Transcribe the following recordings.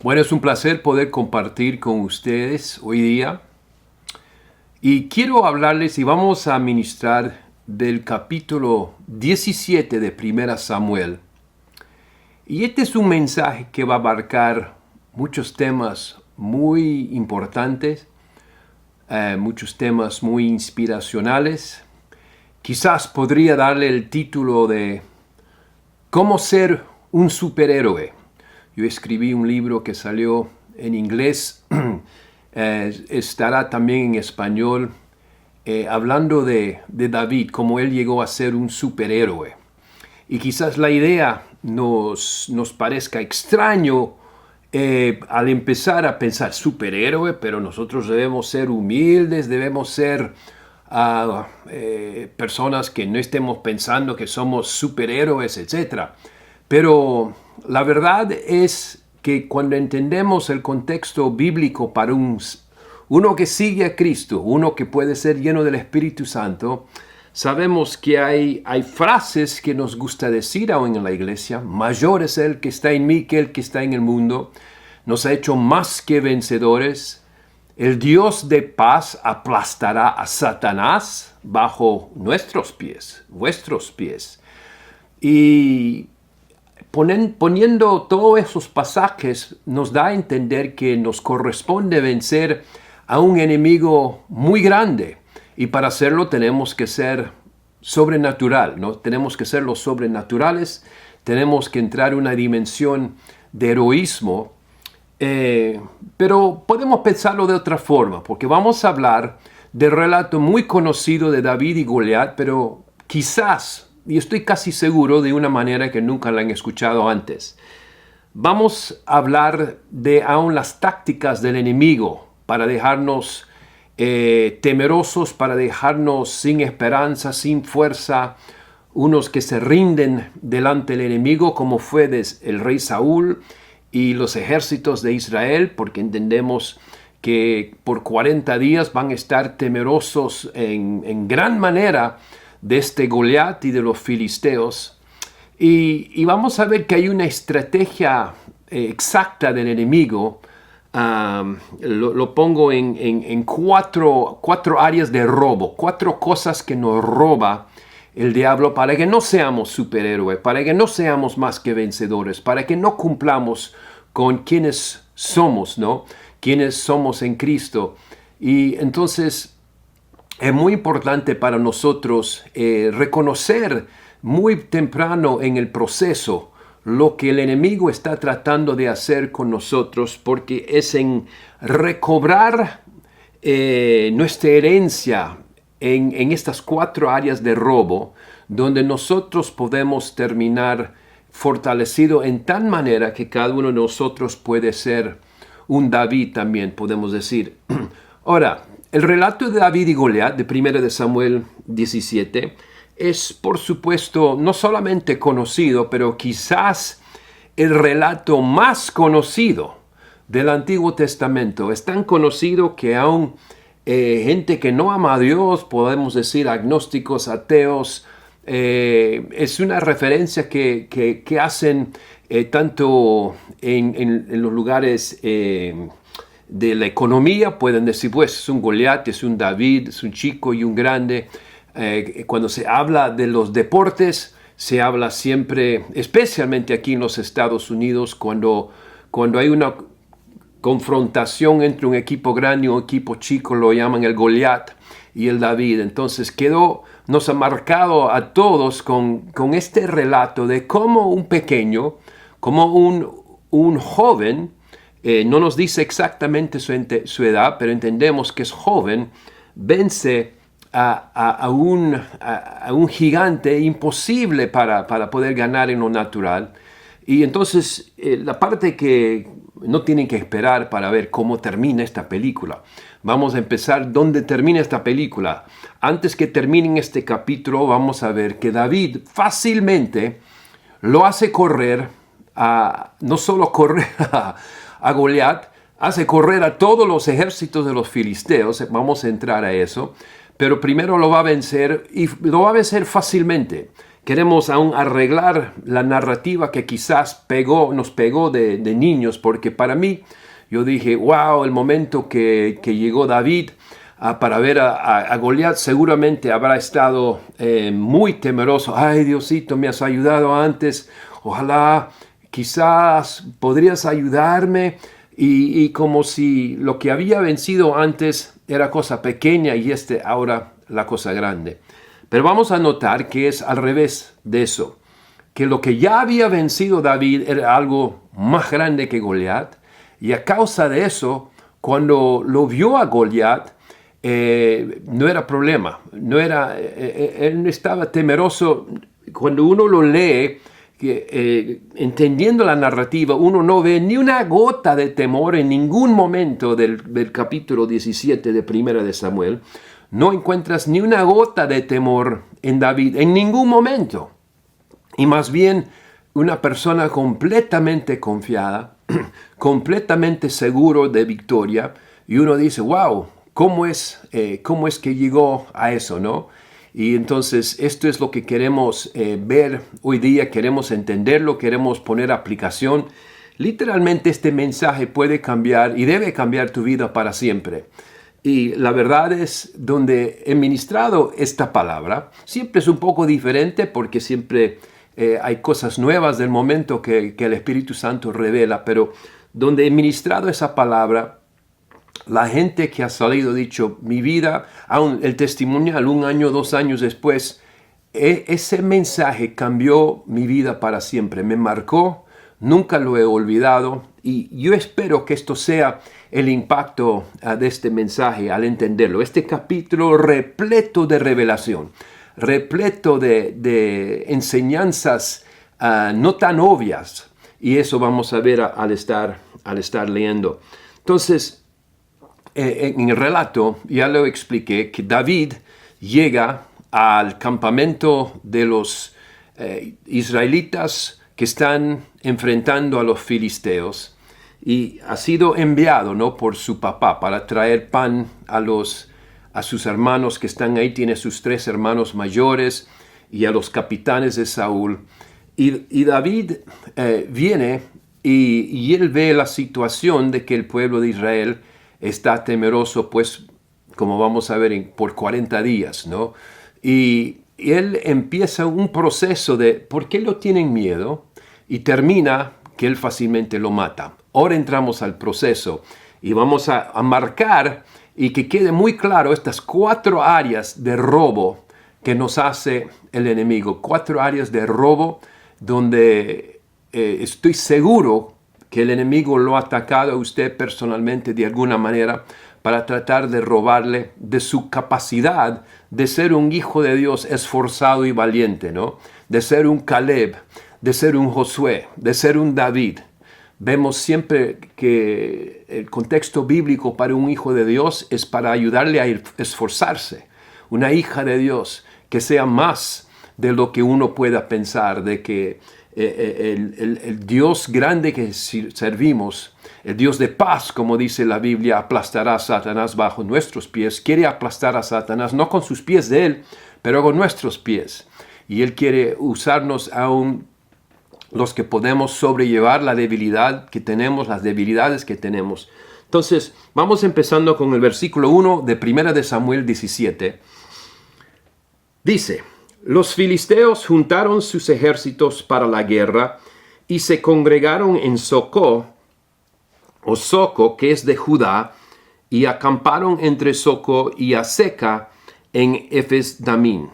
Bueno, es un placer poder compartir con ustedes hoy día. Y quiero hablarles y vamos a ministrar del capítulo 17 de Primera Samuel. Y este es un mensaje que va a abarcar muchos temas muy importantes, muchos temas muy inspiracionales. Quizás podría darle el título de ¿Cómo ser un superhéroe? Yo escribí un libro que salió en inglés, estará también en español, hablando de David, cómo él llegó a ser un superhéroe. Y quizás la idea nos parezca extraño al empezar a pensar superhéroe, pero nosotros debemos ser humildes, debemos ser personas que no estemos pensando que somos superhéroes, etc. Pero la verdad es que cuando entendemos el contexto bíblico para uno que sigue a Cristo, uno que puede ser lleno del Espíritu Santo, sabemos que hay frases que nos gusta decir aún en la iglesia. Mayor es el que está en mí que el que está en el mundo. Nos ha hecho más que vencedores. El Dios de paz aplastará a Satanás bajo nuestros pies, vuestros pies. Y poniendo todos esos pasajes nos da a entender que nos corresponde vencer a un enemigo muy grande. Y para hacerlo tenemos que ser sobrenatural, ¿no? Tenemos que ser los sobrenaturales, tenemos que entrar en una dimensión de heroísmo. Pero podemos pensarlo de otra forma, porque vamos a hablar del relato muy conocido de David y Goliat, pero quizás, y estoy casi seguro, de una manera que nunca la han escuchado antes. Vamos a hablar de aún las tácticas del enemigo para dejarnos temerosos, para dejarnos sin esperanza, sin fuerza, unos que se rinden delante del enemigo, como fue el rey Saúl y los ejércitos de Israel, porque entendemos que por 40 días van a estar temerosos en gran manera de este Goliat y de los filisteos. Y vamos a ver que hay una estrategia exacta del enemigo. Lo pongo en cuatro áreas de robo, 4 cosas que nos roba el diablo para que no seamos superhéroes, para que no seamos más que vencedores, para que no cumplamos con quienes somos, ¿no? Quienes somos en Cristo. Y entonces es muy importante para nosotros reconocer muy temprano en el proceso lo que el enemigo está tratando de hacer con nosotros, porque es en recobrar nuestra herencia en estas 4 áreas de robo, donde nosotros podemos terminar fortalecido en tal manera que cada uno de nosotros puede ser un David también, podemos decir. Ahora, el relato de David y Goliat, de 1 Samuel 17, es por supuesto no solamente conocido, pero quizás el relato más conocido del Antiguo Testamento. Es tan conocido que aún gente que no ama a Dios, podemos decir agnósticos, ateos, es una referencia que hacen tanto en los lugares de la economía. Pueden decir, pues es un Goliat, es un David, es un chico y un grande. Cuando se habla de los deportes, se habla siempre, especialmente aquí en los Estados Unidos, cuando hay una confrontación entre un equipo grande y un equipo chico, lo llaman el Goliat y el David. Entonces nos ha marcado a todos con este relato de cómo un pequeño, como un joven, no nos dice exactamente su edad, pero entendemos que es joven, vence a un gigante imposible para poder ganar en lo natural. Y entonces la parte que no tienen que esperar para ver cómo termina esta película. Vamos a empezar donde termina esta película. Antes que termine este capítulo, vamos a ver que David fácilmente lo hace correr, no solo correr a Goliat, hace correr a todos los ejércitos de los filisteos. Vamos a entrar a eso. Pero primero lo va a vencer, y lo va a vencer fácilmente. queremos aún arreglar la narrativa que quizás nos pegó de niños, porque para mí, yo dije, wow, el momento que llegó David para ver a Goliat, seguramente habrá estado muy temeroso. Ay, Diosito, me has ayudado antes, ojalá, quizás podrías ayudarme. Y como si lo que había vencido antes era cosa pequeña y ahora la cosa grande. Pero vamos a notar que es al revés de eso, que lo que ya había vencido David era algo más grande que Goliat, y a causa de eso, cuando lo vio a Goliat, no era problema, él no estaba temeroso. Cuando uno lo lee, entendiendo la narrativa, uno no ve ni una gota de temor en ningún momento del capítulo 17 de Primera de Samuel. No encuentras ni una gota de temor en David, en ningún momento. Y más bien una persona completamente confiada, completamente seguro de victoria. Y uno dice, wow, ¿cómo es que llegó a eso, no? Y entonces esto es lo que queremos ver hoy día, queremos entenderlo, queremos poner aplicación. Literalmente este mensaje puede cambiar y debe cambiar tu vida para siempre. Y la verdad es, donde he ministrado esta palabra, siempre es un poco diferente porque siempre hay cosas nuevas del momento que el Espíritu Santo revela, pero donde he ministrado esa palabra, la gente que ha salido dicho, mi vida, aún el testimonial 1 año, 2 años después, ese mensaje cambió mi vida para siempre, me marcó, nunca lo he olvidado, y yo espero que esto sea el impacto de este mensaje al entenderlo. Este capítulo repleto de revelación, repleto de enseñanzas no tan obvias, y eso vamos a ver al estar leyendo. Entonces, en el relato ya lo expliqué que David llega al campamento de los israelitas que están enfrentando a los filisteos, y ha sido enviado, ¿no?, por su papá para traer pan a sus hermanos que están ahí. Tiene sus 3 hermanos mayores y a los capitanes de Saúl. Y David viene y él ve la situación de que el pueblo de Israel está temeroso, pues, como vamos a ver, por 40 días, ¿no? Y él empieza un proceso de por qué lo tienen miedo, y termina que él fácilmente lo mata. Ahora entramos al proceso y vamos a marcar y que quede muy claro estas 4 áreas de robo que nos hace el enemigo. 4 áreas de robo donde estoy seguro que el enemigo lo ha atacado a usted personalmente de alguna manera para tratar de robarle de su capacidad de ser un hijo de Dios esforzado y valiente, ¿no? De ser un Caleb, de ser un Josué, de ser un David. Vemos siempre que el contexto bíblico para un hijo de Dios es para ayudarle a esforzarse. Una hija de Dios que sea más de lo que uno pueda pensar, de que el Dios grande que servimos, el Dios de paz, como dice la Biblia, aplastará a Satanás bajo nuestros pies. Quiere aplastar a Satanás, no con sus pies de él, pero con nuestros pies. Y él quiere usarnos aún los que podemos sobrellevar la debilidad que tenemos, las debilidades que tenemos. Entonces, vamos empezando con el versículo 1 de 1 de Samuel 17. Dice, los filisteos juntaron sus ejércitos para la guerra y se congregaron en Soco, que es de Judá, y acamparon entre Soco y Aseca en Efes-Damín.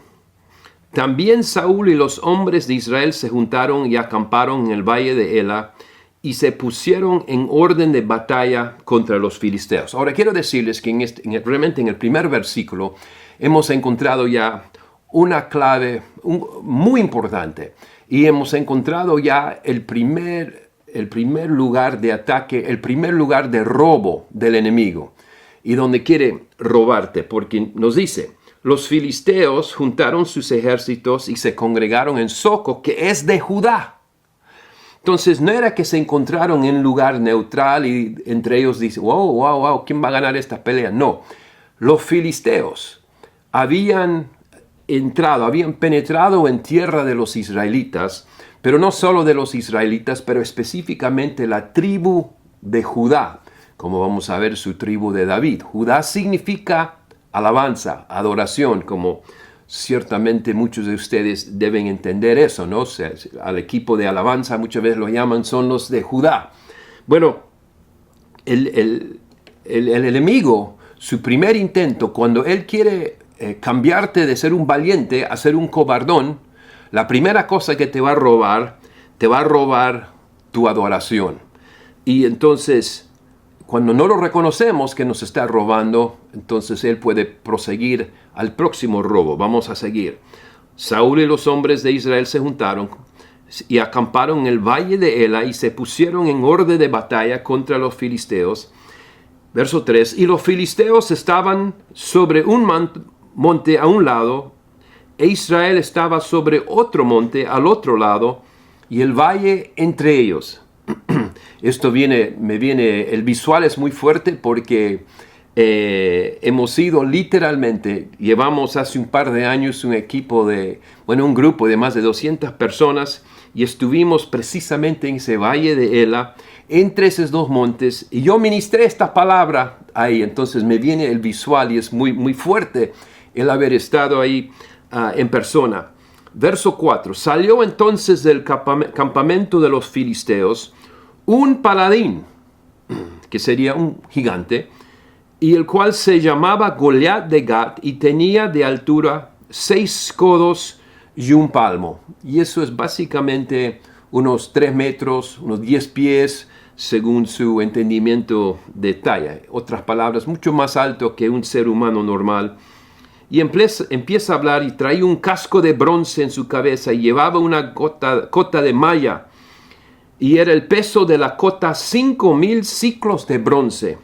También Saúl y los hombres de Israel se juntaron y acamparon en el valle de Ela y se pusieron en orden de batalla contra los filisteos. Ahora quiero decirles que realmente en el primer versículo hemos encontrado ya una clave muy importante, y hemos encontrado ya el primer lugar de ataque, el primer lugar de robo del enemigo, y donde quiere robarte, porque nos dice, los filisteos juntaron sus ejércitos y se congregaron en Soco, que es de Judá. Entonces no era que se encontraron en un lugar neutral y entre ellos dicen, wow, ¿quién va a ganar esta pelea? No, los filisteos habían entrado, habían penetrado en tierra de los israelitas, pero no solo de los israelitas, pero específicamente la tribu de Judá, como vamos a ver su tribu de David. Judá significa alabanza, adoración, como ciertamente muchos de ustedes deben entender eso, ¿no? O sea, al equipo de alabanza muchas veces lo llaman, son los de Judá. Bueno, el enemigo, su primer intento, cuando él quiere cambiarte de ser un valiente a ser un cobardón, la primera cosa que te va a robar tu adoración. Y entonces, cuando no lo reconocemos que nos está robando, entonces él puede proseguir al próximo robo. Vamos a seguir. Saúl y los hombres de Israel se juntaron y acamparon en el valle de Ela y se pusieron en orden de batalla contra los filisteos. Verso 3. Y los filisteos estaban sobre un monte a un lado, e Israel estaba sobre otro monte al otro lado, y el valle entre ellos. El visual es muy fuerte porque hemos ido literalmente, llevamos hace un par de años un grupo de más de 200 personas, y estuvimos precisamente en ese valle de Ela, entre esos dos montes, y yo ministré esta palabra ahí. Entonces me viene el visual y es muy, muy fuerte el haber estado ahí en persona. Verso 4. Salió entonces del campamento de los filisteos un paladín, que sería un gigante, y el cual se llamaba Goliat de Gat, y tenía de altura 6 codos y un palmo. Y eso es básicamente unos 3 metros, unos 10 pies, según su entendimiento de talla. Otras palabras, mucho más alto que un ser humano normal. Y empieza a hablar, y traía un casco de bronce en su cabeza, y llevaba una cota de malla, y era el peso de la cota 5,000 ciclos de bronce.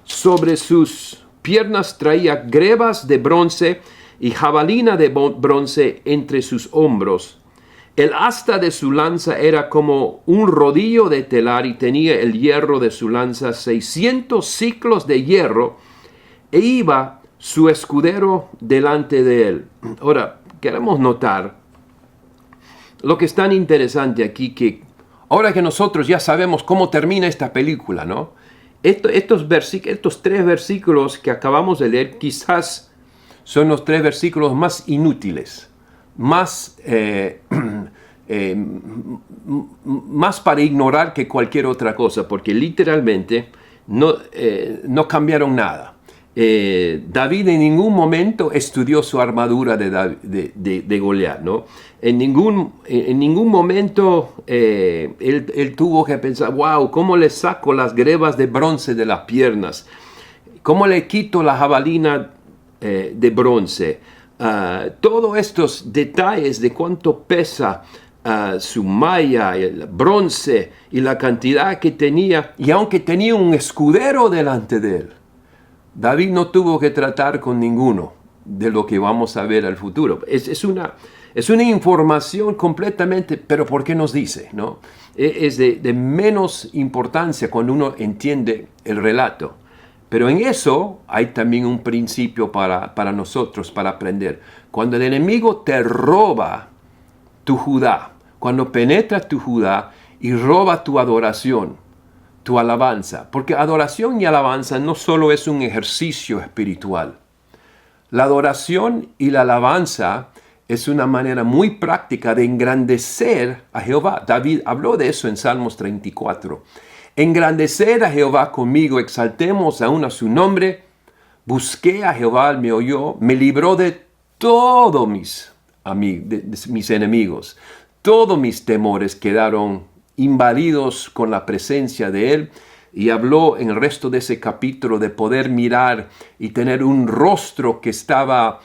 Sobre sus piernas traía grebas de bronce y jabalina de bronce entre sus hombros. El asta de su lanza era como un rodillo de telar, y tenía el hierro de su lanza 600 ciclos de hierro, e iba su escudero delante de él. Ahora, queremos notar lo que es tan interesante aquí, que ahora que nosotros ya sabemos cómo termina esta película, ¿no? Estos 3 versículos que acabamos de leer quizás son los 3 versículos más inútiles, más para ignorar que cualquier otra cosa, porque literalmente no cambiaron nada. David en ningún momento estudió su armadura de Goliat, ¿no? En ningún momento él tuvo que pensar, wow, ¿cómo le saco las grebas de bronce de las piernas? ¿Cómo le quito la jabalina de bronce? Todos estos detalles de cuánto pesa su malla, el bronce y la cantidad que tenía, y aunque tenía un escudero delante de él, David no tuvo que tratar con ninguno de lo que vamos a ver al futuro. Es una información completamente, pero ¿por qué nos dice? ¿No? Es de menos importancia cuando uno entiende el relato. Pero en eso hay también un principio para nosotros, para aprender. Cuando el enemigo te roba tu Judá, cuando penetra tu Judá y roba tu adoración, tu alabanza, porque adoración y alabanza no solo es un ejercicio espiritual. La adoración y la alabanza es una manera muy práctica de engrandecer a Jehová. David habló de eso en Salmos 34. Engrandecer a Jehová conmigo, exaltemos aún a su nombre. Busqué a Jehová, me oyó, me libró de todos mis enemigos. Todos mis temores quedaron invadidos con la presencia de él. Y habló en el resto de ese capítulo de poder mirar y tener un rostro que estaba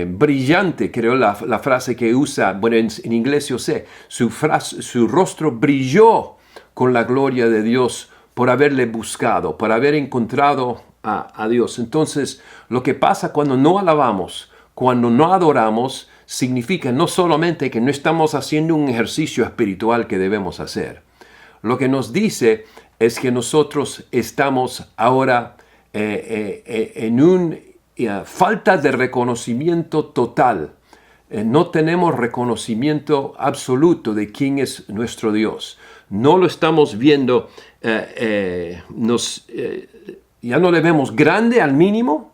brillante, creo la frase que usa, bueno, en inglés yo sé, su rostro brilló con la gloria de Dios por haberle buscado, por haber encontrado a Dios. Entonces, lo que pasa cuando no alabamos, cuando no adoramos, significa no solamente que no estamos haciendo un ejercicio espiritual que debemos hacer. Lo que nos dice es que nosotros estamos ahora en un falta de reconocimiento total. No tenemos reconocimiento absoluto de quién es nuestro Dios. No lo estamos viendo, ya no le vemos grande al mínimo,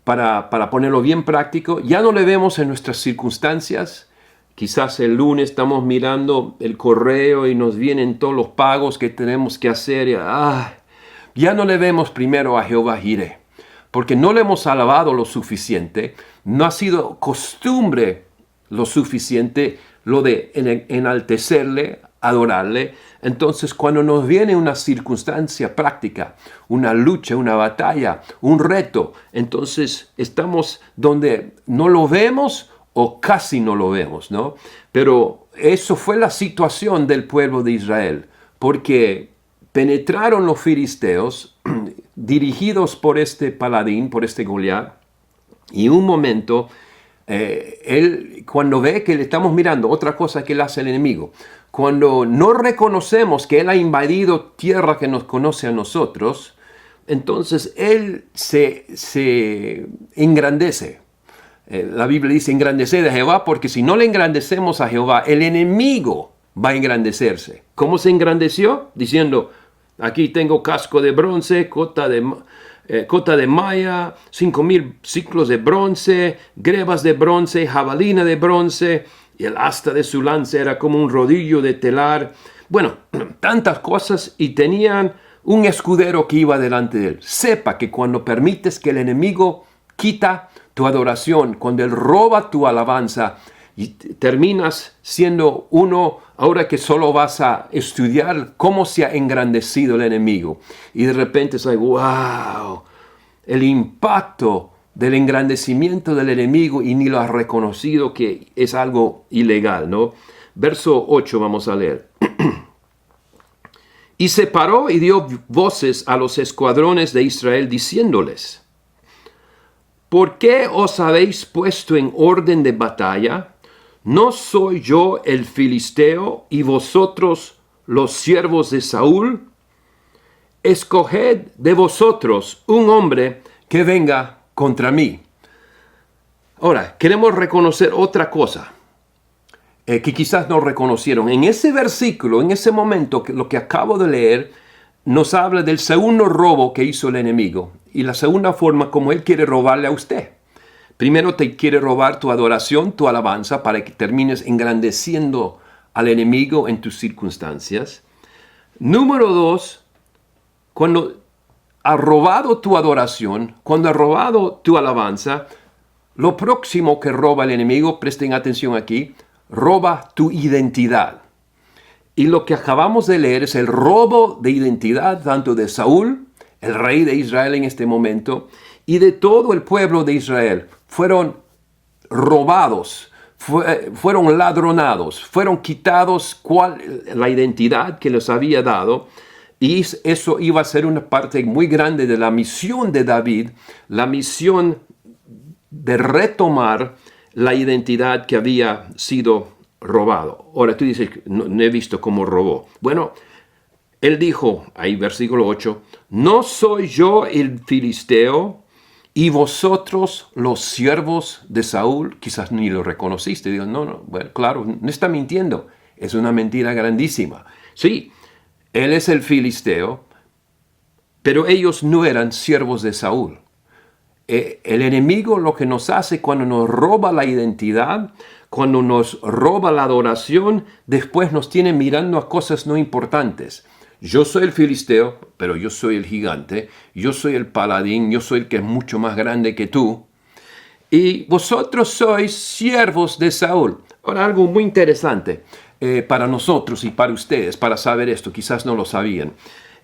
para ponerlo bien práctico, ya no le vemos en nuestras circunstancias. Quizás el lunes estamos mirando el correo y nos vienen todos los pagos que tenemos que hacer. Ya no le vemos primero a Jehová Jireh, porque no le hemos alabado lo suficiente, no ha sido costumbre lo suficiente lo de enaltecerle, adorarle. Entonces, cuando nos viene una circunstancia práctica, una lucha, una batalla, un reto, entonces estamos donde no lo vemos o casi no lo vemos, ¿no? Pero eso fue la situación del pueblo de Israel, porque penetraron los filisteos, dirigidos por este paladín, por este Goliat, y un momento, él, cuando ve que le estamos mirando, otra cosa que él hace el enemigo, cuando no reconocemos que él ha invadido tierra que nos conoce a nosotros, entonces él se engrandece. La Biblia dice engrandecer a Jehová, porque si no le engrandecemos a Jehová, el enemigo va a engrandecerse. ¿Cómo se engrandeció? Diciendo, aquí tengo casco de bronce, cota de malla, 5,000 ciclos de bronce, grebas de bronce, jabalina de bronce, y el asta de su lanza era como un rodillo de telar. Bueno, tantas cosas, y tenían un escudero que iba delante de él. Sepa que cuando permites que el enemigo quita tu adoración, cuando él roba tu alabanza, y terminas siendo uno, ahora que solo vas a estudiar cómo se ha engrandecido el enemigo. Y de repente es like, wow, el impacto del engrandecimiento del enemigo, y ni lo has reconocido que es algo ilegal, ¿no? Verso 8 vamos a leer. Y se paró y dio voces a los escuadrones de Israel diciéndoles, ¿por qué os habéis puesto en orden de batalla? ¿No soy yo el filisteo y vosotros los siervos de Saúl? Escoged de vosotros un hombre que venga contra mí. Ahora, queremos reconocer otra cosa que quizás no reconocieron. En ese versículo, en ese momento, lo que acabo de leer, nos habla del segundo robo que hizo el enemigo y la segunda forma como él quiere robarle a usted. Primero te quiere robar tu adoración, tu alabanza, para que termines engrandeciendo al enemigo en tus circunstancias. Número 2, cuando ha robado tu adoración, cuando ha robado tu alabanza, lo próximo que roba el enemigo, presten atención aquí, roba tu identidad. Y lo que acabamos de leer es el robo de identidad tanto de Saúl, el rey de Israel en este momento, y de todo el pueblo de Israel. Fueron robados, fueron ladronados, fueron quitados la identidad que les había dado. Y eso iba a ser una parte muy grande de la misión de David, la misión de retomar la identidad que había sido robado. Ahora tú dices, no he visto cómo robó. Bueno, él dijo, ahí versículo 8, ¿no soy yo el filisteo y vosotros los siervos de Saúl? Quizás ni lo reconociste. Digo, no, bueno, claro, no está mintiendo. Es una mentira grandísima. Sí, él es el filisteo, pero ellos no eran siervos de Saúl. El enemigo lo que nos hace cuando nos roba la identidad, cuando nos roba la adoración, después nos tiene mirando a cosas no importantes. Yo soy el filisteo, pero yo soy el gigante. Yo soy el paladín, yo soy el que es mucho más grande que tú. Y vosotros sois siervos de Saúl. Ahora, algo muy interesante para nosotros y para ustedes, para saber esto, quizás no lo sabían,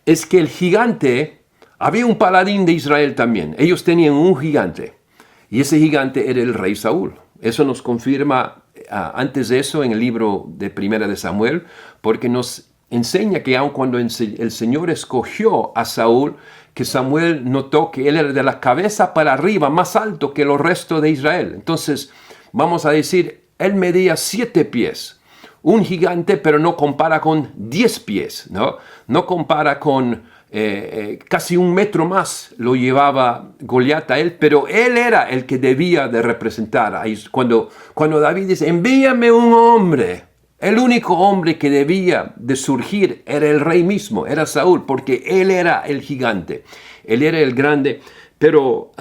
es que el gigante, había un paladín de Israel también. Ellos tenían un gigante, y ese gigante era el rey Saúl. Eso nos confirma antes de eso en el libro de Primera de Samuel, porque nos enseña que aun cuando el Señor escogió a Saúl, que Samuel notó que él era de la cabeza para arriba, más alto que los restos de Israel. Entonces, vamos a decir, él medía 7 pies. Un gigante, pero no compara con 10 pies, ¿no? No compara con casi 1 metro más lo llevaba Goliat a él, pero él era el que debía de representar. Ahí, cuando David dice, envíame un hombre, el único hombre que debía de surgir era el rey mismo, era Saúl, porque él era el gigante, él era el grande, pero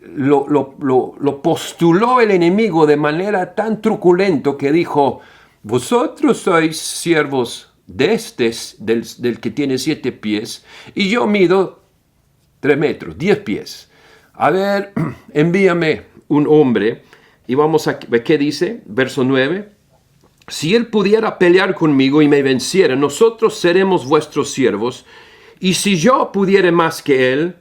lo postuló el enemigo de manera tan truculenta que dijo, vosotros sois siervos de del que tiene 7 pies, y yo mido 3 metros, 10 pies. A ver, envíame un hombre, y vamos a ver qué dice, verso 9. Si él pudiera pelear conmigo y me venciera, nosotros seremos vuestros siervos, y si yo pudiere más que él,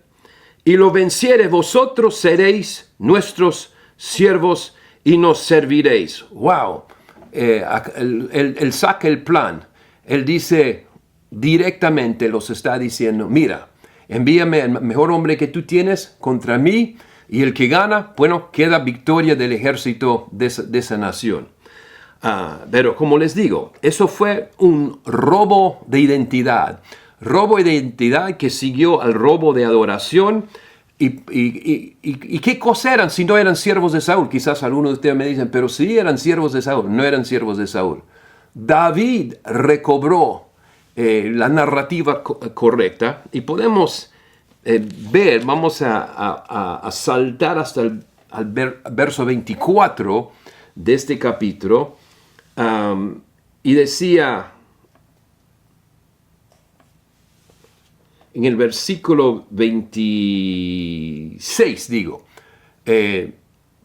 y lo venciere, vosotros seréis nuestros siervos, y nos serviréis. ¡Wow! Él saca el plan. Él dice directamente, los está diciendo, mira, envíame el mejor hombre que tú tienes contra mí, y el que gana, bueno, queda victoria del ejército de esa nación. Pero como les digo, eso fue un robo de identidad. Robo de identidad que siguió al robo de adoración. ¿Y qué cosa eran si no eran siervos de Saúl? Quizás algunos de ustedes me dicen, pero sí eran siervos de Saúl. No eran siervos de Saúl. David recobró la narrativa correcta y podemos ver, vamos a saltar hasta el verso 24 de este capítulo, y decía en el versículo 26,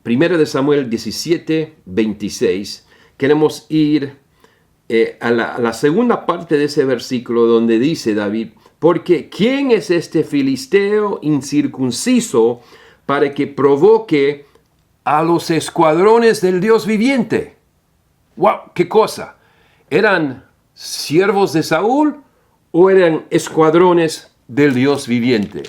Primera de Samuel 17, 26, queremos ir a la segunda parte de ese versículo donde dice David, porque ¿quién es este filisteo incircunciso para que provoque a los escuadrones del Dios viviente? ¡Wow! ¿Qué cosa? ¿Eran siervos de Saúl o eran escuadrones del Dios viviente?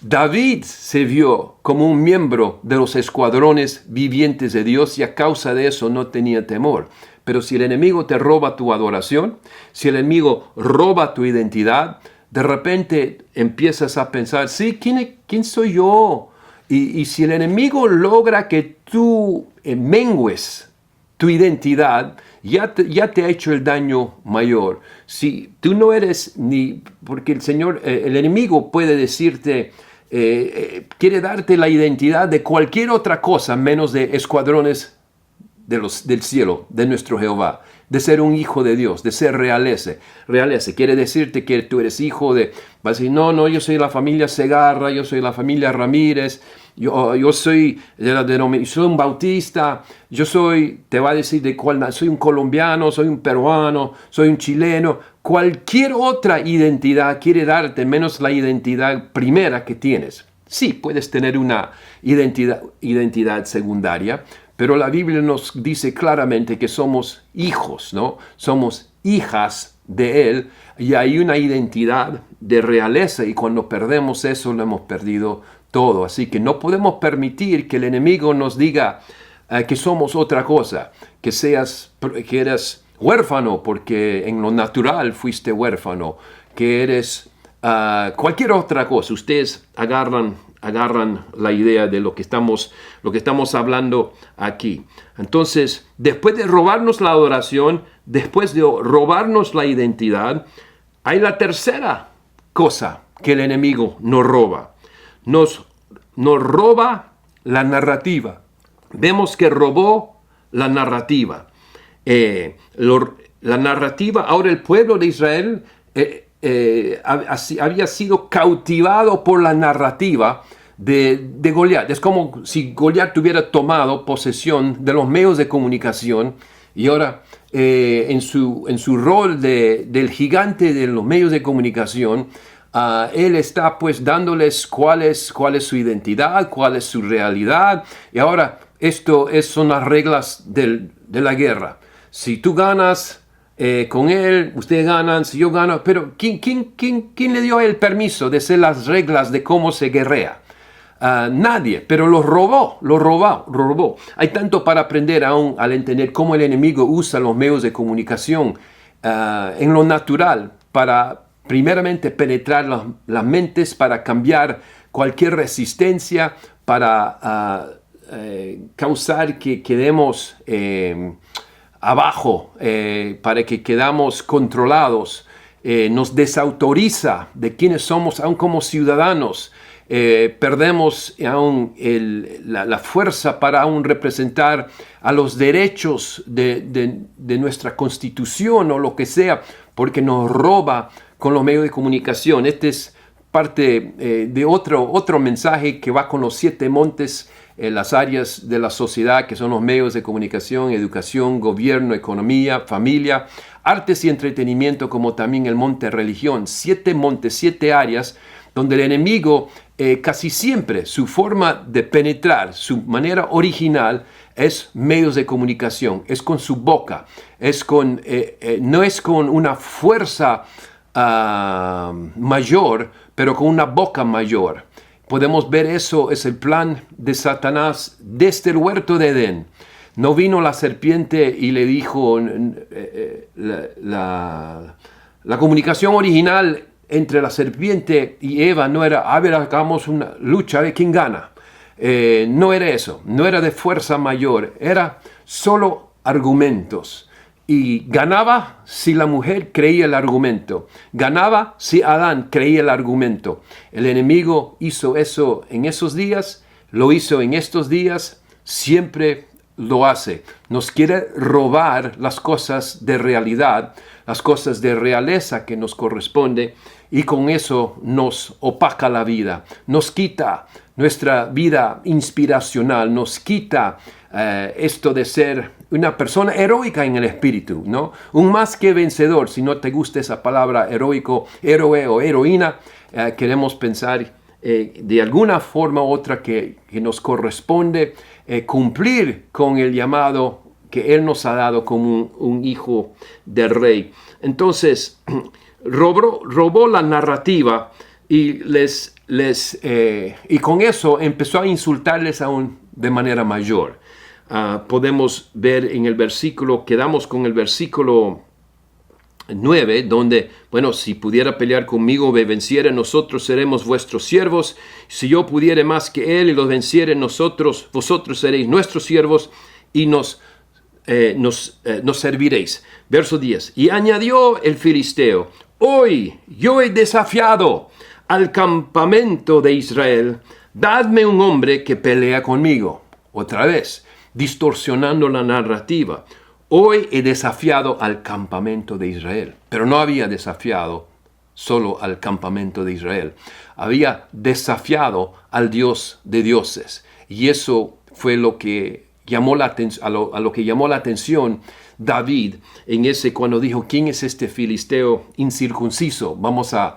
David se vio como un miembro de los escuadrones vivientes de Dios y a causa de eso no tenía temor. Pero si el enemigo te roba tu adoración, si el enemigo roba tu identidad, de repente empiezas a pensar, sí, ¿quién soy yo? Y si el enemigo logra que tú mengues tu identidad, ya te ha hecho el daño mayor. Si tú no eres ni, porque el enemigo puede decirte, quiere darte la identidad de cualquier otra cosa menos de escuadrones del cielo, de nuestro Jehová, de ser un hijo de Dios, de ser realeza. Quiere decirte que tú eres hijo de, vas a decir, no, yo soy la familia Segarra, yo soy la familia Ramírez, yo soy soy un bautista, te va a decir de cuál, soy un colombiano, soy un peruano, soy un chileno. Cualquier otra identidad quiere darte menos la identidad primera que tienes. Sí, puedes tener una identidad secundaria, pero la Biblia nos dice claramente que somos hijos, ¿no? Somos hijas de Él y hay una identidad de realeza y cuando perdemos eso lo hemos perdido todo. Así que no podemos permitir que el enemigo nos diga que somos otra cosa, que eres huérfano porque en lo natural fuiste huérfano, que eres cualquier otra cosa. Ustedes agarran la idea de lo que estamos hablando aquí. Entonces, después de robarnos la adoración, después de robarnos la identidad, hay la tercera cosa que el enemigo nos roba. Nos roba la narrativa. Vemos que robó la narrativa. La narrativa, ahora el pueblo de Israel había sido cautivado por la narrativa de Goliat. Es como si Goliat tuviera tomado posesión de los medios de comunicación y ahora en su rol del gigante de los medios de comunicación, él está pues dándoles cuál es su identidad, cuál es su realidad, y ahora son las reglas de la guerra. Si tú ganas con él, ustedes ganan, si yo gano, pero ¿quién le dio el permiso de hacer las reglas de cómo se guerrea? Nadie, pero lo robó. Hay tanto para aprender aún al entender cómo el enemigo usa los medios de comunicación en lo natural para primeramente penetrar las mentes para cambiar cualquier resistencia, para causar que quedemos abajo, para que quedamos controlados. Nos desautoriza de quiénes somos, aún como ciudadanos. Perdemos aún la fuerza para aún representar a los derechos de nuestra constitución o lo que sea, porque nos roba con los medios de comunicación. Este es parte de otro mensaje que va con los 7 montes, las áreas de la sociedad, que son los medios de comunicación, educación, gobierno, economía, familia, artes y entretenimiento, como también el monte religión. 7 montes, 7 áreas donde el enemigo casi siempre su forma de penetrar, su manera original es medios de comunicación, es con su boca, no es con una fuerza mayor, pero con una boca mayor. Podemos ver eso, es el plan de Satanás desde el huerto de Edén. No vino la serpiente y le dijo, la comunicación original entre la serpiente y Eva no era, a ver, hagamos una lucha, a ver quién gana. No era eso, no era de fuerza mayor, era solo argumentos. Y ganaba si la mujer creía el argumento, ganaba si Adán creía el argumento. El enemigo hizo eso en esos días, lo hizo en estos días, siempre lo hace. Nos quiere robar las cosas de realidad, las cosas de realeza que nos corresponde, y con eso nos opaca la vida, nos quita nuestra vida inspiracional, nos quita esto de ser una persona heroica en el espíritu, ¿no? Un más que vencedor. Si no te gusta esa palabra heroico, héroe o heroína, queremos pensar de alguna forma u otra que nos corresponde cumplir con el llamado que Él nos ha dado como un hijo del rey. Entonces, robó la narrativa y y con eso empezó a insultarles aún de manera mayor. Podemos ver en el versículo, quedamos con el versículo 9, donde, bueno, si pudiera pelear conmigo, me venciere, nosotros seremos vuestros siervos. Si yo pudiere más que él y los venciere, vosotros seréis nuestros siervos y nos serviréis. Verso 10. Y añadió el filisteo: hoy yo he desafiado al campamento de Israel, dadme un hombre que pelea conmigo. Otra vez, distorsionando la narrativa. Hoy he desafiado al campamento de Israel, pero no había desafiado solo al campamento de Israel. Había desafiado al Dios de dioses. Y eso fue lo que llamó la a lo que llamó la atención David en cuando dijo: ¿quién es este filisteo incircunciso? Vamos a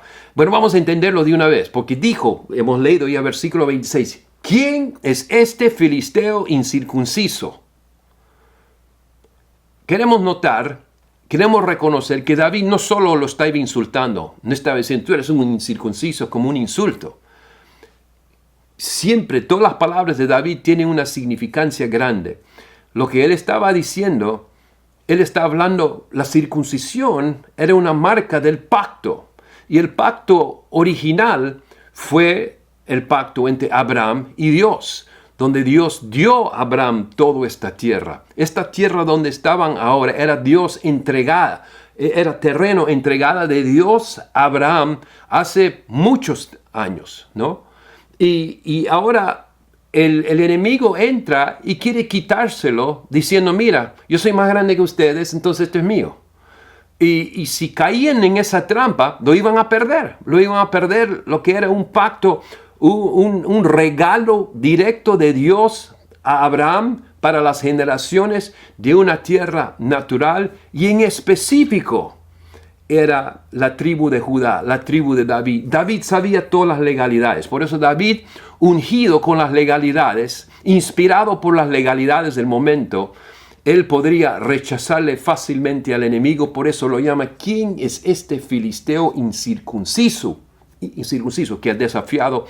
entenderlo de una vez, porque dijo, hemos leído ya versículo 26, ¿quién es este filisteo incircunciso? Queremos reconocer que David no solo lo estaba insultando, no estaba diciendo, tú eres un incircunciso, como un insulto. Siempre, todas las palabras de David tienen una significancia grande. Lo que él estaba diciendo, él está hablando, la circuncisión era una marca del pacto. Y el pacto original fue el pacto entre Abraham y Dios, donde Dios dio a Abraham toda esta tierra. Esta tierra donde estaban ahora era Dios entregada, era terreno entregada de Dios a Abraham hace muchos años, ¿no? Y ahora el enemigo entra y quiere quitárselo diciendo, mira, yo soy más grande que ustedes, entonces esto es mío. Y si caían en esa trampa, lo iban a perder lo que era un pacto, un regalo directo de Dios a Abraham para las generaciones de una tierra natural, y en específico era la tribu de Judá, la tribu de David. David sabía todas las legalidades, por eso David, ungido con las legalidades, inspirado por las legalidades del momento, él podría rechazarle fácilmente al enemigo. Por eso lo llama, ¿quién es este filisteo incircunciso que ha desafiado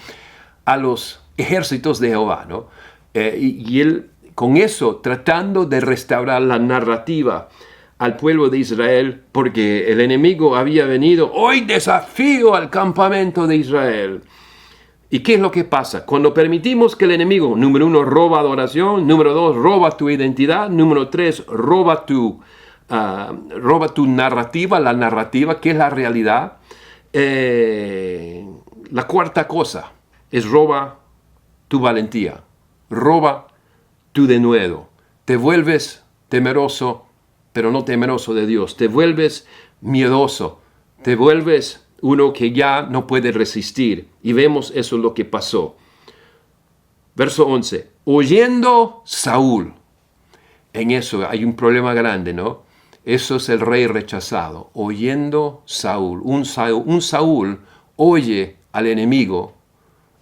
a los ejércitos de Jehová, ¿no? Y él con eso tratando de restaurar la narrativa al pueblo de Israel porque el enemigo había venido. Hoy desafío al campamento de Israel. ¿Y qué es lo que pasa? Cuando permitimos que el enemigo, número 1, roba adoración, número 2, roba tu identidad, número 3, roba tu narrativa, la narrativa, que es la realidad. La cuarta cosa es roba tu valentía, roba tu denuedo. Te vuelves temeroso, pero no temeroso de Dios. Te vuelves miedoso, te vuelves uno que ya no puede resistir. Y vemos eso es lo que pasó. Verso 11. Oyendo Saúl. En eso hay un problema grande, ¿no? Eso es el rey rechazado. Oyendo Saúl. Un Saúl oye al enemigo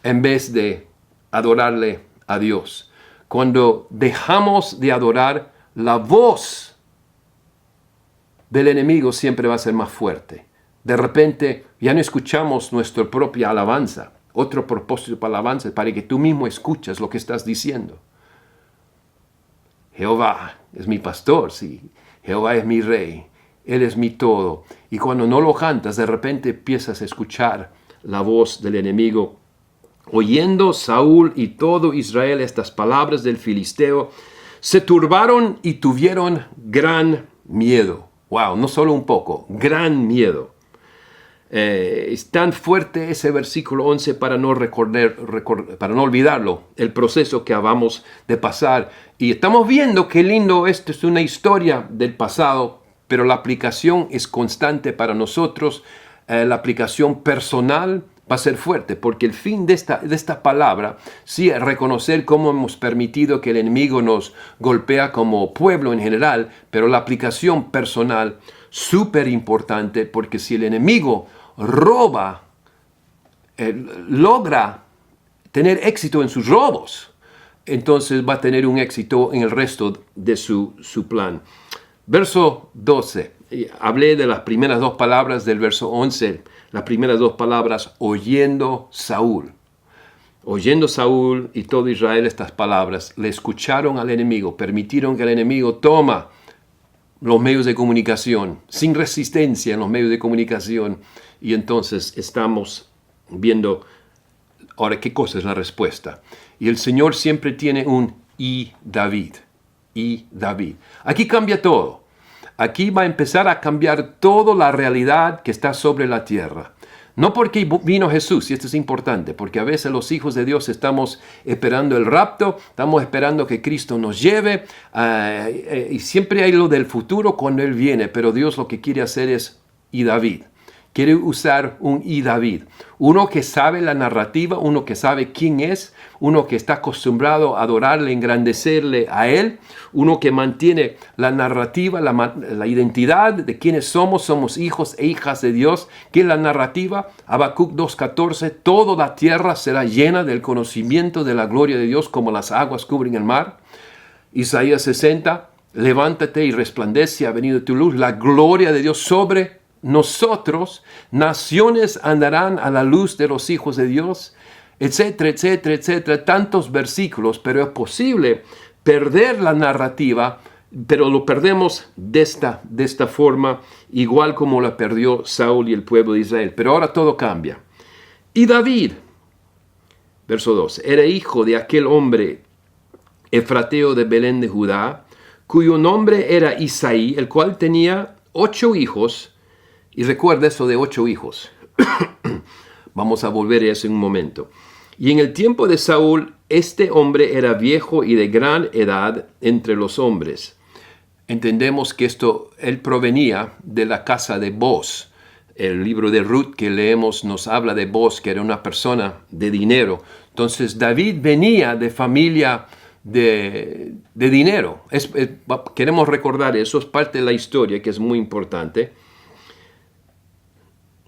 en vez de adorarle a Dios. Cuando dejamos de adorar, la voz del enemigo siempre va a ser más fuerte. De repente ya no escuchamos nuestra propia alabanza. Otro propósito para la alabanza es para que tú mismo escuches lo que estás diciendo. Jehová es mi pastor, sí. Jehová es mi rey. Él es mi todo. Y cuando no lo cantas, de repente empiezas a escuchar la voz del enemigo. Oyendo Saúl y todo Israel estas palabras del filisteo, se turbaron y tuvieron gran miedo. Wow, no solo un poco, gran miedo. Es tan fuerte ese versículo 11 para no para no olvidarlo, el proceso que acabamos de pasar. Y estamos viendo qué lindo, esto es una historia del pasado, pero la aplicación es constante para nosotros. La aplicación personal va a ser fuerte, porque el fin de esta palabra, sí, es reconocer cómo hemos permitido que el enemigo nos golpea como pueblo en general, pero la aplicación personal, súper importante, porque si el enemigo roba, logra tener éxito en sus robos, entonces va a tener un éxito en el resto de su plan. Verso 12. Hablé de las primeras dos palabras del verso 11. Las primeras dos palabras, oyendo Saúl. Oyendo Saúl y todo Israel estas palabras, le escucharon al enemigo, permitieron que el enemigo toma los medios de comunicación, sin resistencia en los medios de comunicación. Y entonces estamos viendo ahora qué cosa es la respuesta. Y el Señor siempre tiene un y David. Y David. Aquí cambia todo. Aquí va a empezar a cambiar toda la realidad que está sobre la tierra. No porque vino Jesús, y esto es importante, porque a veces los hijos de Dios estamos esperando el rapto, estamos esperando que Cristo nos lleve, y siempre hay lo del futuro cuando Él viene, pero Dios lo que quiere hacer es y David. Quiere usar un y David. Uno que sabe la narrativa, uno que sabe quién es, uno que está acostumbrado a adorarle, engrandecerle a Él, uno que mantiene la narrativa, la identidad de quiénes somos hijos e hijas de Dios. ¿Qué es la narrativa? Habacuc 2:14, toda la tierra será llena del conocimiento de la gloria de Dios como las aguas cubren el mar. Isaías 60, levántate y resplandece, ha venido tu luz, la gloria de Dios sobre nosotros, naciones andarán a la luz de los hijos de Dios, etcétera, etcétera, etcétera, tantos versículos, pero es posible perder la narrativa, pero lo perdemos de esta forma, igual como la perdió Saúl y el pueblo de Israel. Pero ahora todo cambia. Y David, verso 2, era hijo de aquel hombre efrateo de Belén de Judá, cuyo nombre era Isaí, el cual tenía 8 hijos. Y recuerda eso de 8 hijos. Vamos a volver a eso en un momento. Y en el tiempo de Saúl, este hombre era viejo y de gran edad entre los hombres. Entendemos que él provenía de la casa de Booz. El libro de Ruth que leemos nos habla de Booz, que era una persona de dinero. Entonces David venía de familia de dinero. Queremos recordar eso, es parte de la historia que es muy importante.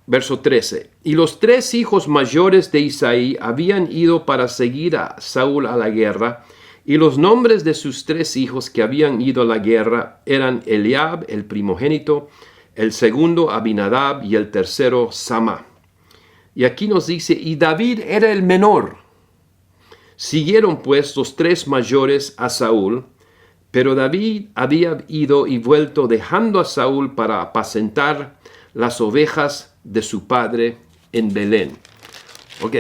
Verso 13. Y los 3 hijos mayores de Isaí habían ido para seguir a Saúl a la guerra, y los nombres de sus 3 hijos que habían ido a la guerra eran Eliab, el primogénito, el segundo Abinadab y el tercero Sama. Y aquí nos dice, y David era el menor. Siguieron pues los 3 mayores a Saúl, Pero David había ido y vuelto dejando a Saúl para apacentar las ovejas de su padre en Belén. Ok.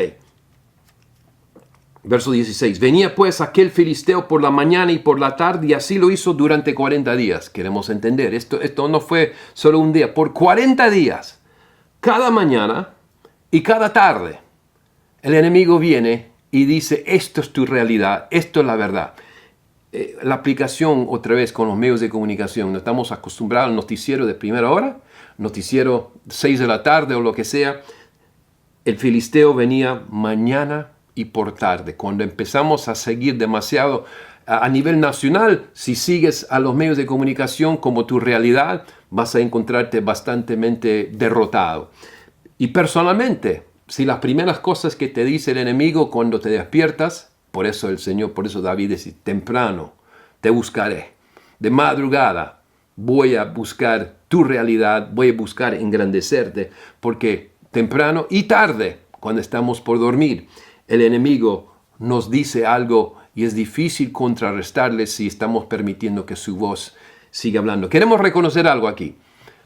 Verso 16. Venía pues aquel filisteo por la mañana y por la tarde, y así lo hizo durante 40 días. Queremos entender, esto no fue solo un día, por 40 días. Cada mañana y cada tarde, el enemigo viene y dice, esto es tu realidad, esto es la verdad. La aplicación otra vez con los medios de comunicación, no estamos acostumbrados al noticiero de primera hora, noticiero 6 de la tarde o lo que sea. El filisteo venía mañana y por tarde. Cuando empezamos a seguir demasiado a nivel nacional, si sigues a los medios de comunicación como tu realidad, vas a encontrarte bastante derrotado. Y personalmente, si las primeras cosas que te dice el enemigo cuando te despiertas, por eso David dice, temprano te buscaré, de madrugada voy a buscar tu realidad, voy a buscar engrandecerte, porque temprano y tarde, cuando estamos por dormir, el enemigo nos dice algo y es difícil contrarrestarle si estamos permitiendo que su voz siga hablando. Queremos reconocer algo aquí.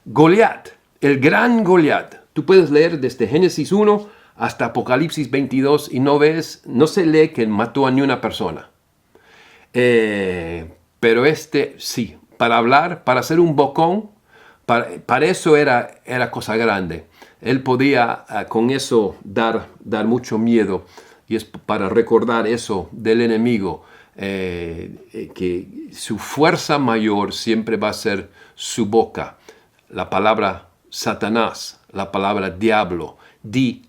Goliat, el gran Goliat. Tú puedes leer desde Génesis 1 hasta Apocalipsis 22 y no se lee que mató a ni una persona. Pero sí, para hablar, para hacer un bocón, para eso era cosa grande. Él podía con eso dar mucho miedo. Y es para recordar eso del enemigo, que su fuerza mayor siempre va a ser su boca. La palabra Satanás, la palabra diablo,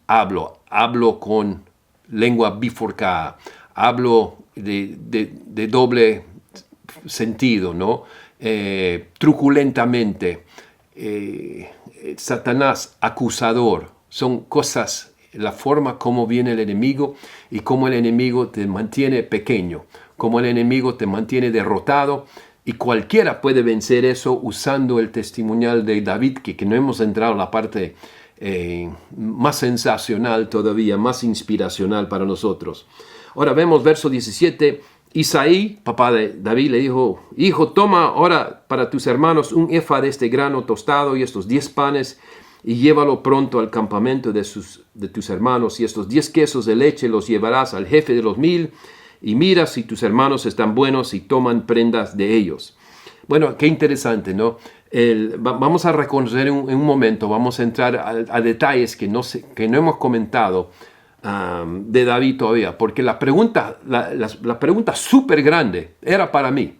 hablo con lengua bifurcada, hablo de doble sentido, ¿no? Truculentamente, Satanás acusador, son cosas. La forma como viene el enemigo y cómo el enemigo te mantiene pequeño, cómo el enemigo te mantiene derrotado, y cualquiera puede vencer eso usando el testimonial de David, que no hemos entrado en la parte más sensacional todavía, más inspiracional para nosotros. Ahora vemos verso 17, Isaí, papá de David, le dijo, hijo, toma ahora para tus hermanos un efa de este grano tostado y estos 10 panes, y llévalo pronto al campamento de tus hermanos, y estos 10 quesos de leche los llevarás al jefe de los 1000, y mira si tus hermanos están buenos y toman prendas de ellos. Bueno, qué interesante, ¿no? Vamos a reconocer en un momento, vamos a entrar a detalles que no hemos comentado de David todavía, porque la pregunta súper grande era para mí,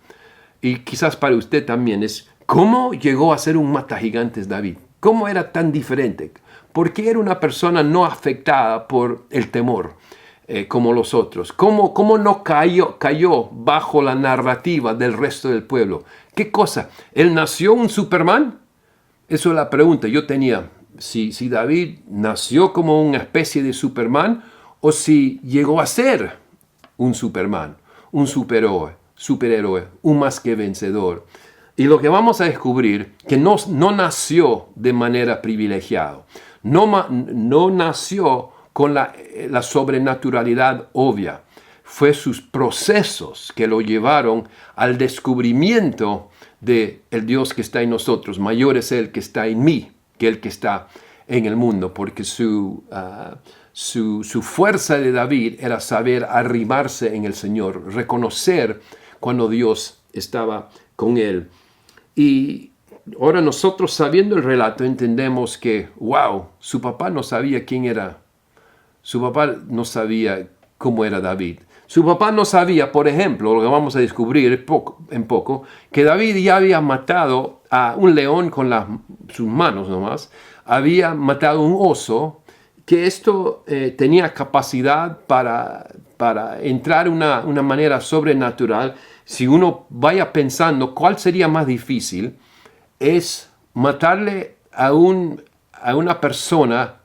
y quizás para usted también, es ¿cómo llegó a ser un matagigantes David? ¿Cómo era tan diferente? ¿Por qué era una persona no afectada por el temor como los otros? ¿Cómo no cayó bajo la narrativa del resto del pueblo? ¿Qué cosa? ¿Él nació un Superman? Eso es la pregunta. Yo tenía, si David nació como una especie de Superman o si llegó a ser un Superman, un superhéroe, un más que vencedor. Y lo que vamos a descubrir, que no nació de manera privilegiada, no nació con la sobrenaturalidad obvia. Fue sus procesos que lo llevaron al descubrimiento del Dios que está en nosotros. Mayor es Él que está en mí que el que está en el mundo, porque su fuerza de David era saber arrimarse en el Señor, reconocer cuando Dios estaba con él. Y ahora nosotros, sabiendo el relato, entendemos que, wow, su papá no sabía quién era. Su papá no sabía cómo era David. Su papá no sabía, por ejemplo, lo que vamos a descubrir en poco, que David ya había matado a un león con sus manos nomás. Había matado a un oso, que esto tenía capacidad para entrar de una manera sobrenatural. Si uno vaya pensando cuál sería más difícil, es matarle a una persona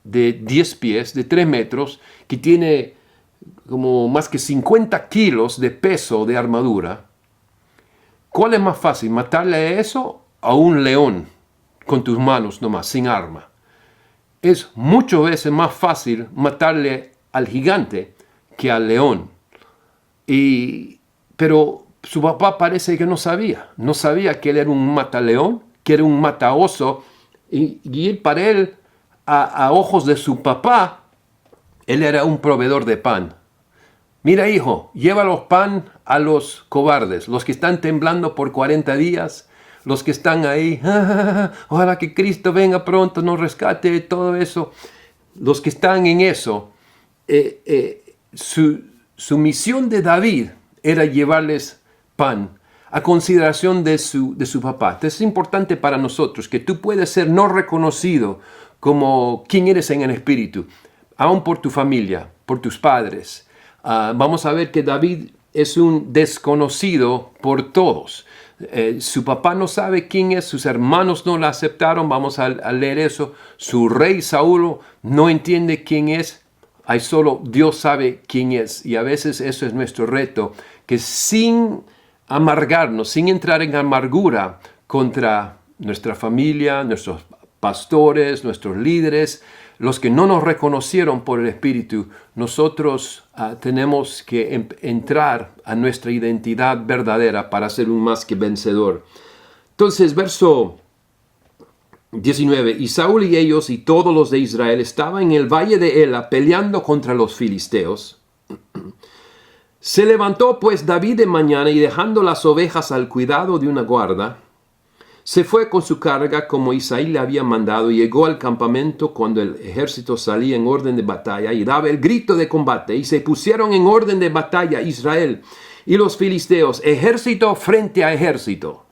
de 10 pies, de 3 metros, que tiene como más que 50 kilos de peso de armadura. ¿Cuál es más fácil, matarle a eso a un león con tus manos nomás, sin arma? Es muchas veces más fácil matarle al gigante que al león. Pero su papá parece que no sabía que él era un mataleón, que era un mataoso, y él, para él, a ojos de su papá, él era un proveedor de pan. Mira, hijo, lleva los pan a los cobardes, los que están temblando por 40 días, los que están ahí, ojalá que Cristo venga pronto, nos rescate, todo eso. Los que están en eso, su misión de David era llevarles pan a consideración de su papá. Entonces es importante para nosotros que tú puedes ser no reconocido como quien eres en el espíritu, aún por tu familia, por tus padres. Vamos a ver que David es un desconocido por todos. Su papá no sabe quién es, sus hermanos no lo aceptaron, vamos a leer eso. Su rey Saúl no entiende quién es, hay solo Dios sabe quién es. Y a veces eso es nuestro reto, que sin amargarnos, sin entrar en amargura contra nuestra familia, nuestros pastores, nuestros líderes, los que no nos reconocieron por el Espíritu, nosotros tenemos que entrar a nuestra identidad verdadera para ser un más que vencedor. Entonces, verso 19, y Saúl y ellos y todos los de Israel estaban en el valle de Ela peleando contra los filisteos. Se levantó pues David de mañana y dejando las ovejas al cuidado de una guarda, se fue con su carga como Isaí le había mandado y llegó al campamento cuando el ejército salía en orden de batalla y daba el grito de combate. Y se pusieron en orden de batalla Israel y los filisteos, ejército frente a ejército.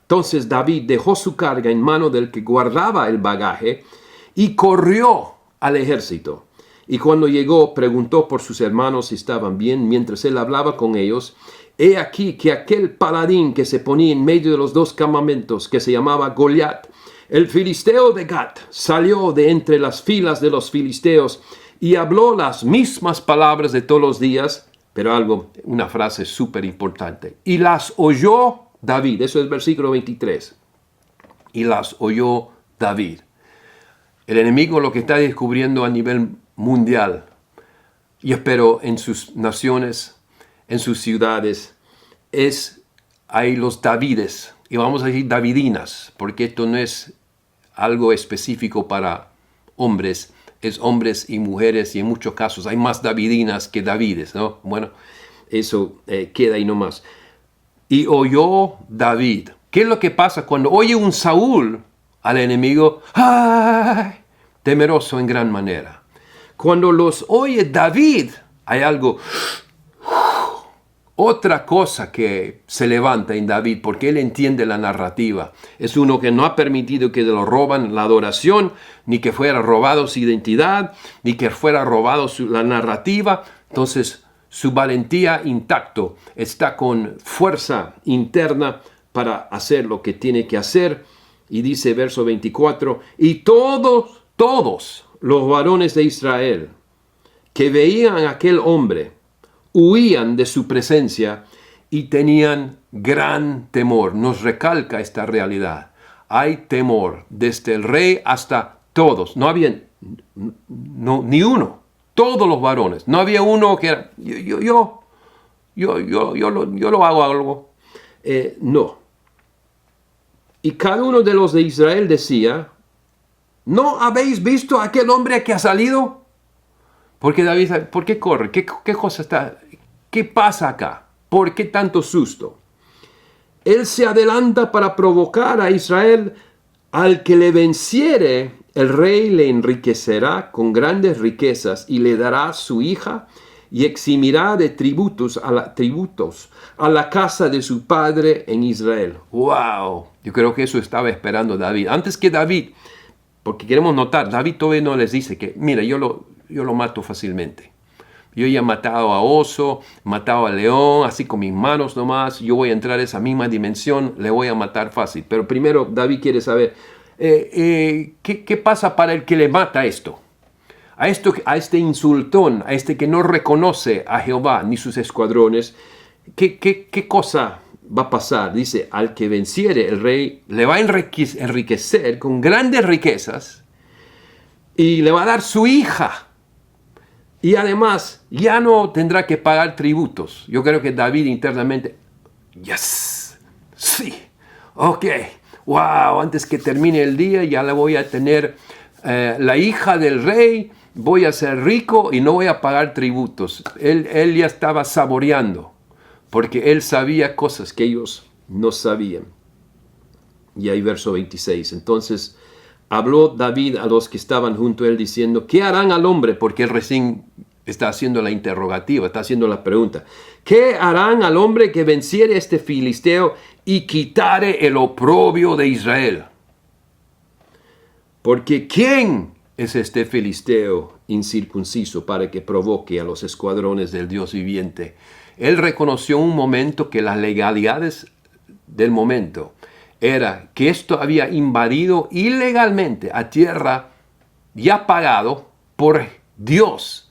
Entonces David dejó su carga en mano del que guardaba el bagaje y corrió al ejército. Y cuando llegó, preguntó por sus hermanos si estaban bien. Mientras él hablaba con ellos, he aquí que aquel paladín que se ponía en medio de los dos campamentos, que se llamaba Goliat, el filisteo de Gat, salió de entre las filas de los filisteos y habló las mismas palabras de todos los días, pero una frase súper importante. Y las oyó David, eso es versículo 23. Y las oyó David. El enemigo lo que está descubriendo a nivel mundial, y espero en sus naciones, en sus ciudades, hay los Davides, y vamos a decir Davidinas, porque esto no es algo específico para hombres, es hombres y mujeres, y en muchos casos hay más Davidinas que Davides, ¿no? Bueno, eso queda ahí nomás. Y oyó David. ¿Qué es lo que pasa cuando oye un Saúl al enemigo? ¡Ay! Temeroso en gran manera. Cuando los oye David, hay algo, otra cosa que se levanta en David, porque él entiende la narrativa. Es uno que no ha permitido que le roban la adoración, ni que fuera robado su identidad, ni que fuera robado la narrativa. Entonces, su valentía intacto está con fuerza interna para hacer lo que tiene que hacer. Y dice verso 24, y todos los varones de Israel que veían a aquel hombre huían de su presencia y tenían gran temor. Nos recalca esta realidad. Hay temor desde el rey hasta todos. No había ni uno. Todos los varones. No había uno que era, yo lo hago algo. No. Y cada uno de los de Israel decía, ¿no habéis visto a aquel hombre que ha salido? Porque David, ¿por qué corre? ¿Qué cosa está? ¿Qué pasa acá? ¿Por qué tanto susto? Él se adelanta para provocar a Israel. Al que le venciere, el rey le enriquecerá con grandes riquezas y le dará su hija y eximirá de tributos a la casa de su padre en Israel. ¡Wow! Yo creo que eso estaba esperando David. Antes que David, porque queremos notar, David todavía no les dice que, mira, yo lo mato fácilmente. Yo ya he matado a oso, matado a león, así con mis manos nomás. Yo voy a entrar a esa misma dimensión, le voy a matar fácil. Pero primero David quiere saber, ¿qué pasa para el que le mata esto? A este insultón, a este que no reconoce a Jehová ni sus escuadrones, ¿qué cosa va a pasar? Dice, al que venciere, el rey le va a enriquecer con grandes riquezas y le va a dar su hija. Y además, ya no tendrá que pagar tributos. Yo creo que David internamente, yes, sí, ok, wow, antes que termine el día ya la voy a tener la hija del rey, voy a ser rico y no voy a pagar tributos. Él ya estaba saboreando, porque él sabía cosas que ellos no sabían. Y ahí verso 26, entonces habló David a los que estaban junto a él diciendo, ¿qué harán al hombre? Porque él recién está haciendo la interrogativa, está haciendo la pregunta. ¿Qué harán al hombre que venciere este filisteo y quitare el oprobio de Israel? Porque ¿quién es este filisteo incircunciso para que provoque a los escuadrones del Dios viviente? Él reconoció un momento que las legalidades del momento era que esto había invadido ilegalmente a tierra ya pagado por Dios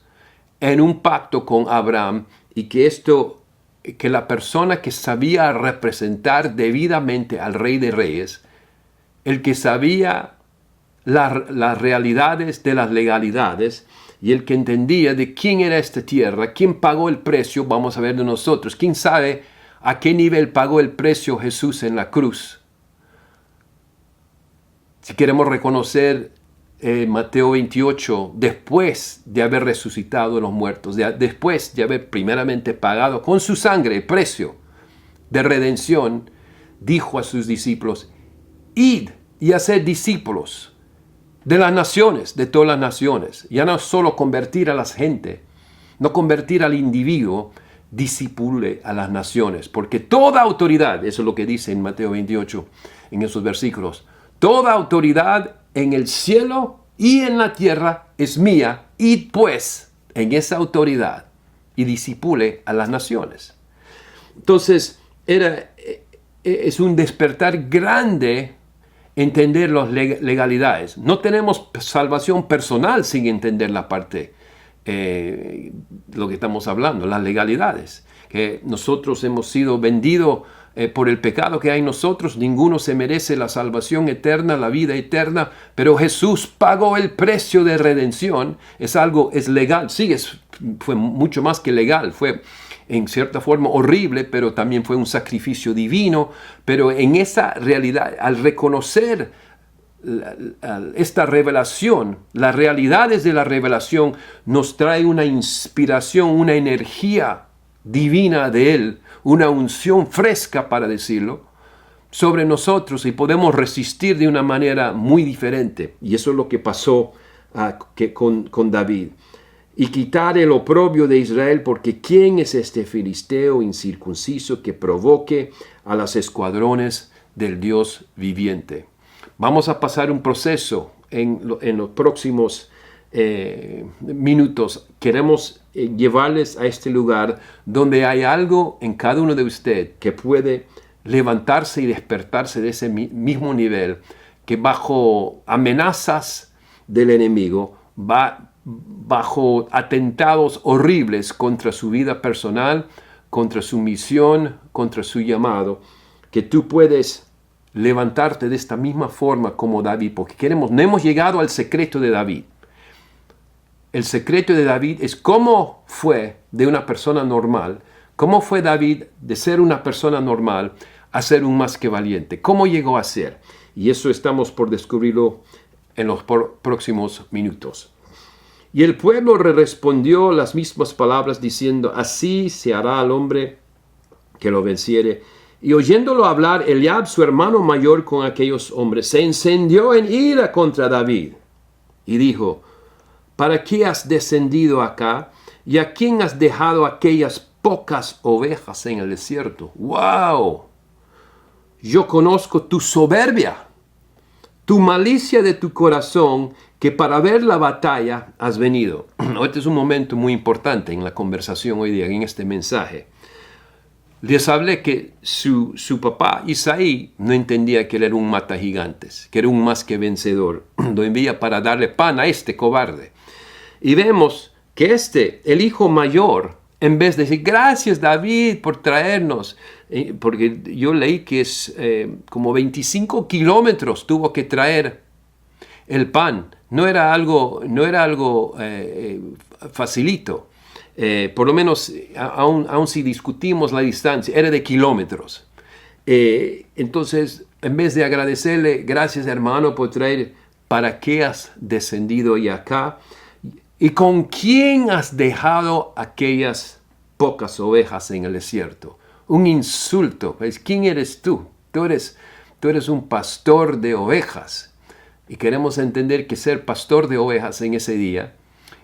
en un pacto con Abraham, y que la persona que sabía representar debidamente al Rey de Reyes, el que sabía las realidades de las legalidades y el que entendía de quién era esta tierra, quién pagó el precio, vamos a ver de nosotros, quién sabe a qué nivel pagó el precio Jesús en la cruz. Si queremos reconocer Mateo 28, después de haber resucitado a los muertos, después de haber primeramente pagado con su sangre el precio de redención, dijo a sus discípulos, id y haced discípulos de las naciones, de todas las naciones. Ya no solo convertir a la gente, no convertir al individuo, discipule a las naciones. Porque toda autoridad, eso es lo que dice en Mateo 28, en esos versículos, toda autoridad en el cielo y en la tierra es mía. Id pues en esa autoridad y discipule a las naciones. Entonces, es un despertar grande entender las legalidades. No tenemos salvación personal sin entender la parte, lo que estamos hablando, las legalidades. Que nosotros hemos sido vendidos por el pecado que hay en nosotros. Ninguno se merece la salvación eterna, la vida eterna, pero Jesús pagó el precio de redención. Es legal, sí, fue mucho más que legal, fue en cierta forma horrible, pero también fue un sacrificio divino. Pero en esa realidad, al reconocer esta revelación, las realidades de la revelación nos trae una inspiración, una energía divina de Él, una unción fresca, para decirlo, sobre nosotros, y podemos resistir de una manera muy diferente. Y eso es lo que pasó con David. Y quitar el oprobio de Israel, porque ¿quién es este filisteo incircunciso que provoque a los escuadrones del Dios viviente? Vamos a pasar un proceso en los próximos minutos. Queremos llevarles a este lugar donde hay algo en cada uno de ustedes que puede levantarse y despertarse de ese mismo nivel, que bajo amenazas del enemigo, bajo atentados horribles contra su vida personal, contra su misión, contra su llamado, que tú puedes levantarte de esta misma forma como David, porque no hemos llegado al secreto de David. El secreto de David es cómo fue de una persona normal, cómo fue David de ser una persona normal a ser un más que valiente, cómo llegó a ser. Y eso estamos por descubrirlo en los próximos minutos. Y el pueblo respondió las mismas palabras diciendo, así se hará al hombre que lo venciere. Y oyéndolo hablar, Eliab, su hermano mayor, con aquellos hombres, se encendió en ira contra David y dijo, ¿para qué has descendido acá? ¿Y a quién has dejado aquellas pocas ovejas en el desierto? ¡Wow! Yo conozco tu soberbia, tu malicia de tu corazón, que para ver la batalla has venido. Este es un momento muy importante en la conversación hoy día, en este mensaje. Les hablé que su papá, Isaí, no entendía que él era un matagigantes, que era un más que vencedor. Lo envía para darle pan a este cobarde. Y vemos que el hijo mayor, en vez de decir, gracias David por traernos, porque yo leí que es como 25 kilómetros tuvo que traer el pan. No era algo facilito. Por lo menos, aun si discutimos la distancia, era de kilómetros. Entonces, en vez de agradecerle, gracias hermano por traer, ¿para qué has descendido hoy acá? ¿Y con quién has dejado aquellas pocas ovejas en el desierto? Un insulto. ¿Quién eres tú? Tú eres un pastor de ovejas. Y queremos entender que ser pastor de ovejas en ese día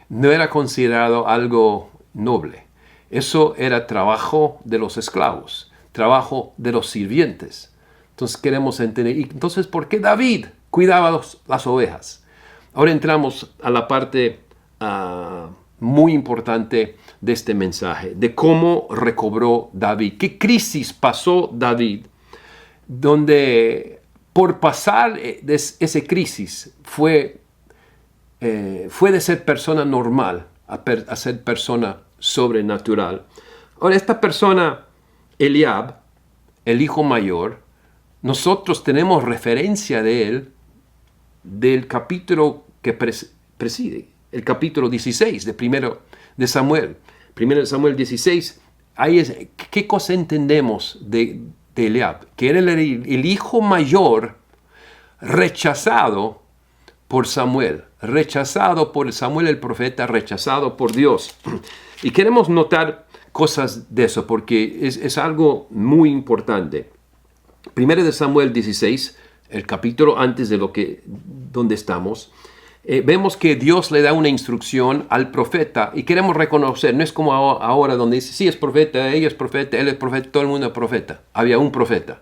no era considerado algo noble. Eso era trabajo de los esclavos, trabajo de los sirvientes. Entonces queremos entender. Y entonces, ¿por qué David cuidaba las ovejas? Ahora entramos a la parte muy importante de este mensaje, de cómo recobró David. ¿Qué crisis pasó David? Donde por pasar de esa crisis fue de ser persona normal a ser persona sobrenatural. Ahora, esta persona, Eliab, el hijo mayor, nosotros tenemos referencia de él del capítulo que preside, el capítulo 16 de Samuel. 1 Samuel 16, ahí es, ¿qué cosa entendemos de Eliab? Que era el hijo mayor rechazado por Samuel, rechazado por Samuel el profeta, rechazado por Dios. Y queremos notar cosas de eso porque es algo muy importante. 1 Samuel 16, el capítulo antes de donde estamos, vemos que Dios le da una instrucción al profeta y queremos reconocer, no es como ahora donde dice, sí es profeta, ella es profeta, él es profeta, todo el mundo es profeta. Había un profeta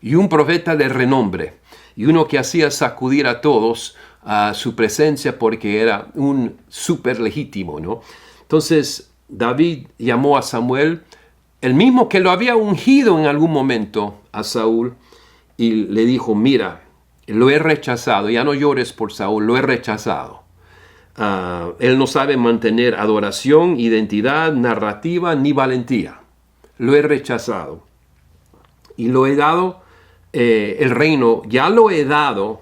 y un profeta de renombre y uno que hacía sacudir a todos a su presencia porque era un súper legítimo, ¿no? Entonces David llamó a Samuel, el mismo que lo había ungido en algún momento a Saúl, y le dijo, mira, lo he rechazado, ya no llores por Saúl, lo he rechazado. Él no sabe mantener adoración, identidad, narrativa, ni valentía. Lo he rechazado. Y lo he dado, el reino, ya lo he dado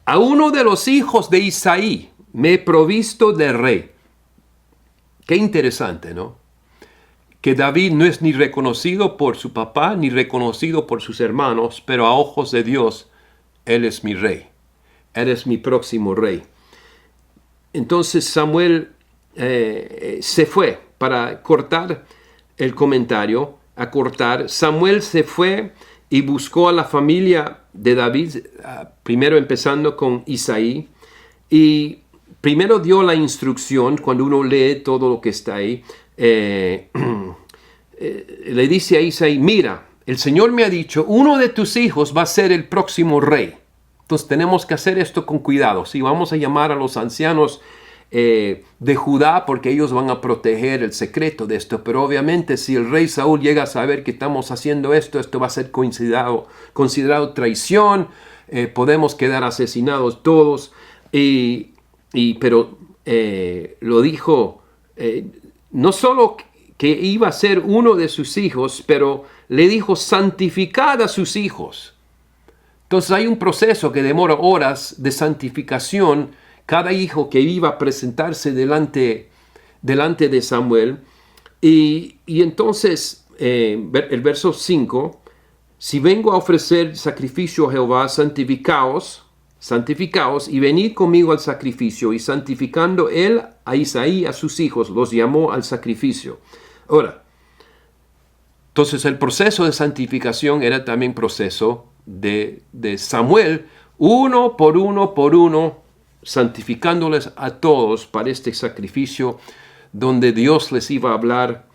a uno de los hijos de Isaí. Me he provisto de rey. Qué interesante, ¿no? Que David no es ni reconocido por su papá, ni reconocido por sus hermanos, pero a ojos de Dios, Él es mi rey. Él es mi próximo rey. Entonces Samuel se fue para cortar el comentario, Samuel se fue y buscó a la familia de David, primero empezando con Isaí, y primero dio la instrucción, cuando uno lee todo lo que está ahí, le dice a Isaí, mira, el Señor me ha dicho, uno de tus hijos va a ser el próximo rey. Entonces tenemos que hacer esto con cuidado. Sí, vamos a llamar a los ancianos de Judá porque ellos van a proteger el secreto de esto. Pero obviamente si el rey Saúl llega a saber que estamos haciendo esto va a ser considerado traición. Podemos quedar asesinados todos. Pero lo dijo, no solo que iba a ser uno de sus hijos, pero le dijo santificad a sus hijos. Entonces hay un proceso que demora horas de santificación, cada hijo que iba a presentarse delante de Samuel. Y entonces, el verso 5, si vengo a ofrecer sacrificio a Jehová, santificaos y venid conmigo al sacrificio. Y santificando él a Isaí, a sus hijos, los llamó al sacrificio. Ahora, entonces el proceso de santificación era también proceso de Samuel, uno por uno, santificándoles a todos para este sacrificio donde Dios les iba a hablar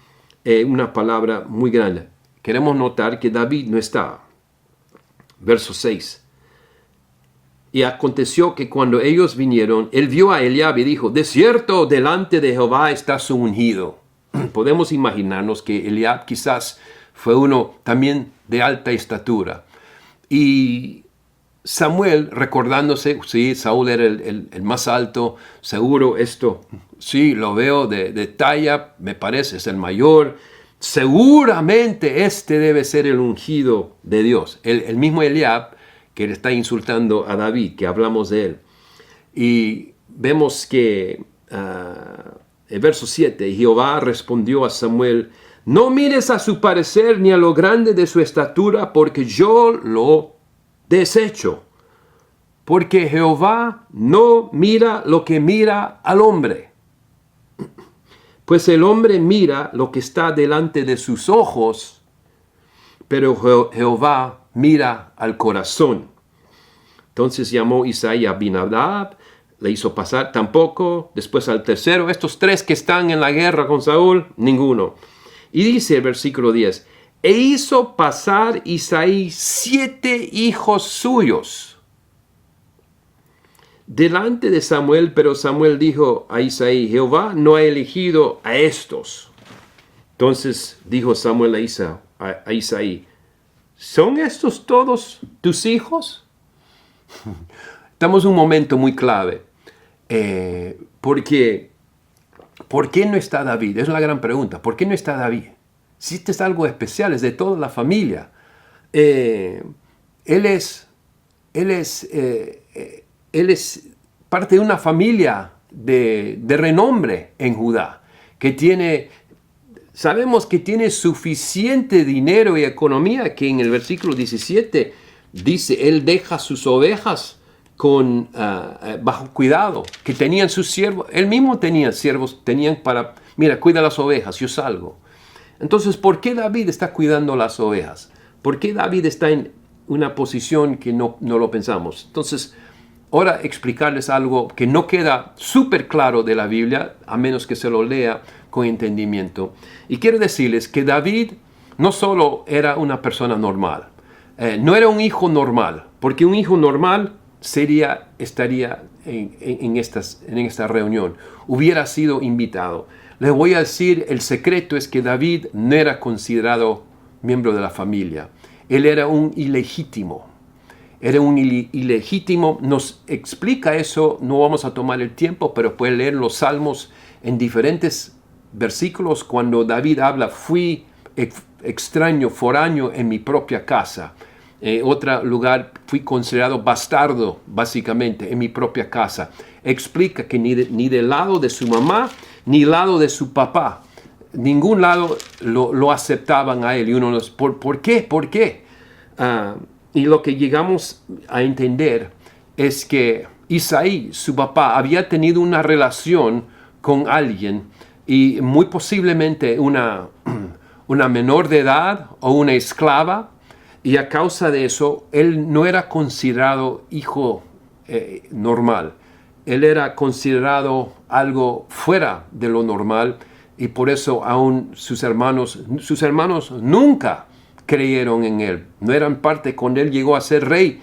una palabra muy grande. Queremos notar que David no estaba. Verso 6. Y aconteció que cuando ellos vinieron, él vio a Eliab y dijo, de cierto, delante de Jehová está su ungido. Podemos imaginarnos que Eliab quizás fue uno también de alta estatura. Y Samuel, recordándose, sí, Saúl era el más alto, seguro esto, sí, lo veo de talla, me parece, es el mayor. Seguramente este debe ser el ungido de Dios. El mismo Eliab que le está insultando a David, que hablamos de él. Y vemos que verso 7, y Jehová respondió a Samuel: no mires a su parecer ni a lo grande de su estatura, porque yo lo desecho. Porque Jehová no mira lo que mira al hombre, pues el hombre mira lo que está delante de sus ojos, pero Jehová mira al corazón. Entonces llamó Isaí a Abinadab, le hizo pasar, tampoco. Después al tercero, estos tres que están en la guerra con Saúl, ninguno. Y dice el versículo 10, e hizo pasar Isaí 7 hijos suyos delante de Samuel, pero Samuel dijo a Isaí: Jehová no ha elegido a estos. Entonces dijo Samuel a Isaí: ¿son estos todos tus hijos? Estamos en un momento muy clave. Porque, ¿por qué no está David? Es la gran pregunta. ¿Por qué no está David? Si este es algo especial, es de toda la familia. Él es parte de una familia de renombre en Judá, sabemos que tiene suficiente dinero y economía, que en el versículo 17 dice, él deja sus ovejas bajo cuidado, que tenían sus siervos, él mismo tenía siervos, mira, cuida las ovejas, yo salgo. Entonces, ¿por qué David está cuidando las ovejas? ¿Por qué David está en una posición que no lo pensamos? Entonces, ahora explicarles algo que no queda súper claro de la Biblia, a menos que se lo lea con entendimiento. Y quiero decirles que David no solo era una persona normal, no era un hijo normal, porque un hijo normal estaría en esta reunión, hubiera sido invitado. Les voy a decir, el secreto es que David no era considerado miembro de la familia. Él era un ilegítimo. Nos explica eso, no vamos a tomar el tiempo, pero pueden leer los Salmos en diferentes versículos cuando David habla: fui extraño, foráneo en mi propia casa. Otro lugar, fui considerado bastardo, básicamente, en mi propia casa. Explica que ni del lado de su mamá, ni del lado de su papá, ningún lado lo aceptaban a él. Y uno ¿por qué? ¿Por qué? Y lo que llegamos a entender es que Isaí, su papá, había tenido una relación con alguien, y muy posiblemente una menor de edad o una esclava, y a causa de eso, él no era considerado hijo normal. Él era considerado algo fuera de lo normal, y por eso aún sus hermanos nunca creyeron en él. No eran parte, cuando él llegó a ser rey,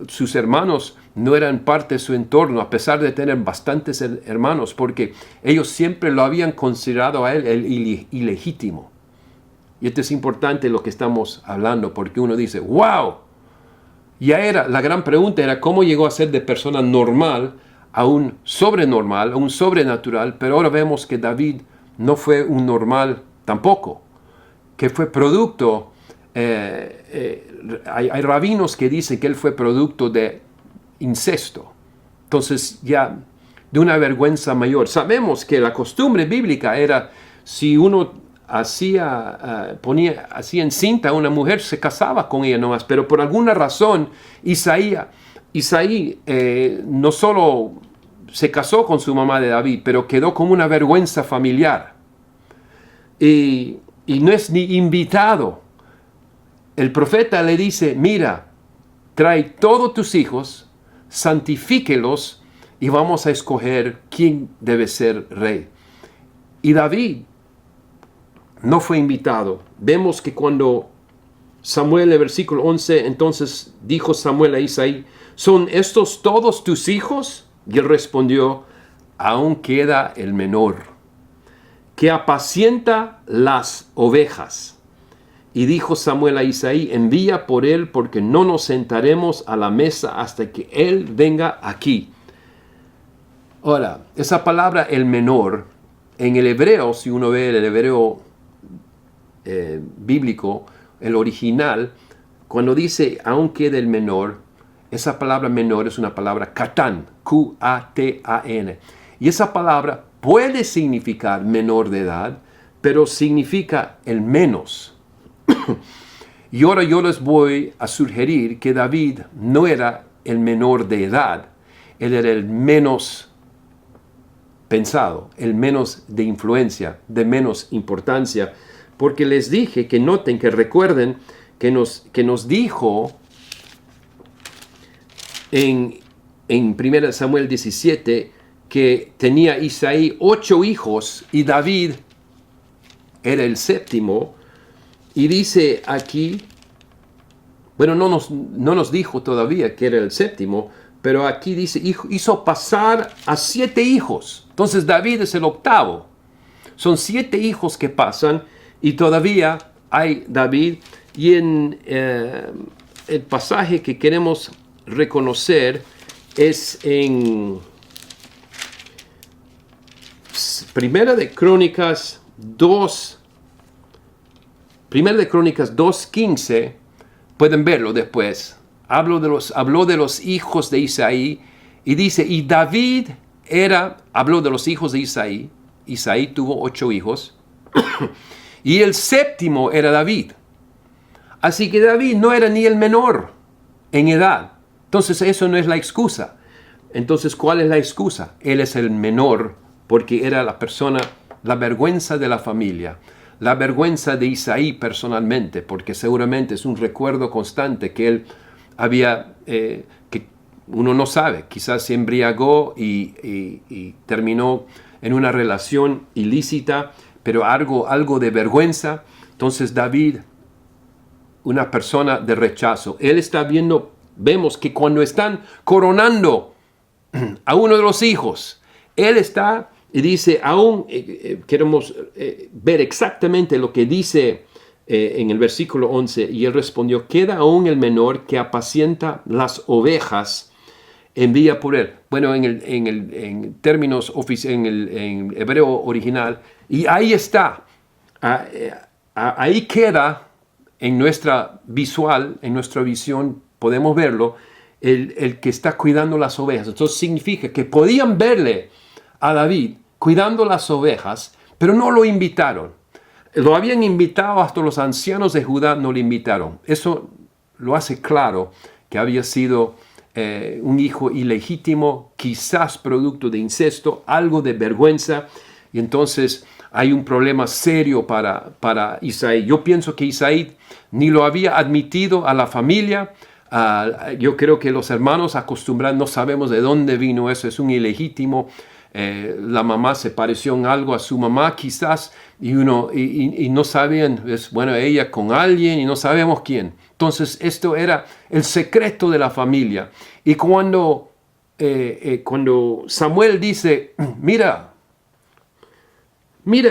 sus hermanos no eran parte de su entorno, a pesar de tener bastantes hermanos, porque ellos siempre lo habían considerado a él el ilegítimo. Y esto es importante lo que estamos hablando, porque uno dice, ¡wow! La gran pregunta era cómo llegó a ser de persona normal a un sobrenormal, a un sobrenatural, pero ahora vemos que David no fue un normal tampoco, que fue producto, hay rabinos que dicen que él fue producto de incesto. Entonces ya de una vergüenza mayor. Sabemos que la costumbre bíblica era, si uno hacía encinta a una mujer, se casaba con ella nomás, pero por alguna razón Isaí no solo se casó con su mamá de David, pero quedó como una vergüenza familiar, y no es ni invitado. El profeta le dice: mira, trae todos tus hijos, santifíquelos, y vamos a escoger quién debe ser rey. Y David no fue invitado. Vemos que cuando Samuel, el versículo 11, entonces dijo Samuel a Isaí: ¿son estos todos tus hijos? Y él respondió: aún queda el menor, que apacienta las ovejas. Y dijo Samuel a Isaí: envía por él, porque no nos sentaremos a la mesa hasta que él venga aquí. Ahora, esa palabra el menor, en el hebreo, si uno ve el hebreo bíblico, el original, cuando dice aún queda el menor, esa palabra menor es una palabra katán, Q-A-T-A-N. Y esa palabra puede significar menor de edad, pero significa el menos. Y ahora yo les voy a sugerir que David no era el menor de edad, él era el menos pensado, el menos de influencia, de menos importancia, porque les dije que noten, que recuerden que nos dijo en 1 Samuel 17 que tenía Isaí 8 hijos y David era el séptimo. Y dice aquí, bueno, no nos dijo todavía que era el séptimo, pero aquí dice, hizo pasar a 7 hijos. Entonces David es el octavo. Son 7 hijos que pasan y todavía hay David. Y en el pasaje que queremos reconocer es en Primera de Crónicas 2:15, pueden verlo después. Habló de los hijos de Isaí y dice, y David habló de los hijos de Isaí. Isaí tuvo 8 hijos y el séptimo era David. Así que David no era ni el menor en edad. Entonces eso no es la excusa. Entonces, ¿cuál es la excusa? Él es el menor porque era la persona, la vergüenza de la familia. La vergüenza de Isaí personalmente, porque seguramente es un recuerdo constante que él había, que uno no sabe, quizás se embriagó y terminó en una relación ilícita, pero algo de vergüenza. Entonces David, una persona de rechazo, él está vemos que cuando están coronando a uno de los hijos, él está y dice, aún queremos ver exactamente lo que dice en el versículo 11. Y él respondió, queda aún el menor que apacienta las ovejas, envía por él. Bueno, en términos en hebreo original. Y ahí está. Ahí queda en nuestra visión, podemos verlo, el que está cuidando las ovejas. Entonces significa que podían verle a David cuidando las ovejas, pero no lo invitaron. Lo habían invitado, hasta los ancianos de Judá no lo invitaron. Eso lo hace claro que había sido un hijo ilegítimo, quizás producto de incesto, algo de vergüenza, y entonces hay un problema serio para Isaí. Yo pienso que Isaí ni lo había admitido a la familia. Yo creo que los hermanos acostumbrados, no sabemos de dónde vino eso, es un ilegítimo. La mamá se pareció en algo a su mamá quizás y no sabían, ella con alguien y no sabemos quién. Entonces esto era el secreto de la familia. Y cuando Samuel dice, mira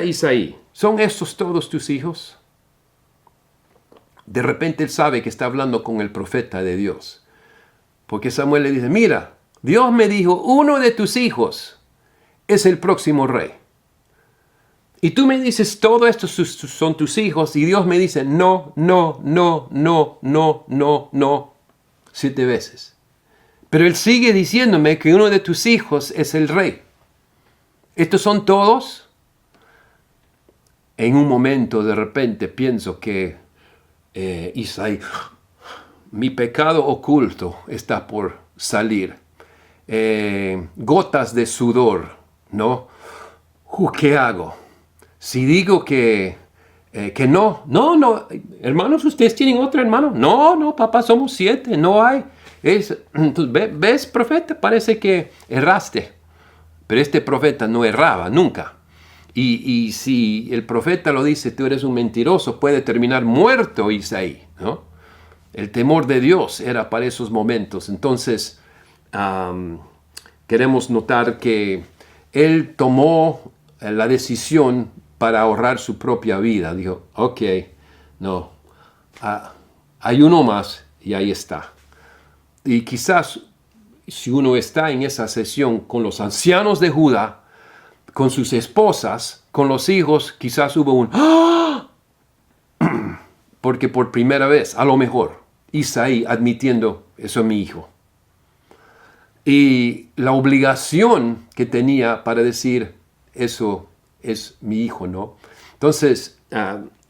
Isaí, ¿son estos todos tus hijos? De repente él sabe que está hablando con el profeta de Dios. Porque Samuel le dice, mira, Dios me dijo, uno de tus hijos es el próximo rey. Y tú me dices, todo esto son tus hijos, y Dios me dice, no, 7 veces. Pero él sigue diciéndome que uno de tus hijos es el rey. ¿Estos son todos? En un momento, de repente, pienso que Isaí, mi pecado oculto está por salir. Gotas de sudor, ¿no? ¿Qué hago? Si digo que no, hermanos, ¿ustedes tienen otro hermano? No, papá, somos 7, no hay. Entonces, ¿ves, profeta? Parece que erraste. Pero este profeta no erraba nunca. Y si el profeta lo dice, tú eres un mentiroso, puede terminar muerto Isaí, ¿no? El temor de Dios era para esos momentos. Entonces, queremos notar que él tomó la decisión para ahorrar su propia vida. Dijo, ok, no, hay uno más y ahí está. Y quizás si uno está en esa sesión con los ancianos de Judá, con sus esposas, con los hijos, quizás hubo un ¡ah! Porque por primera vez, a lo mejor, Isaí admitiendo, eso es mi hijo. Y la obligación que tenía para decir, eso es mi hijo, ¿no? Entonces,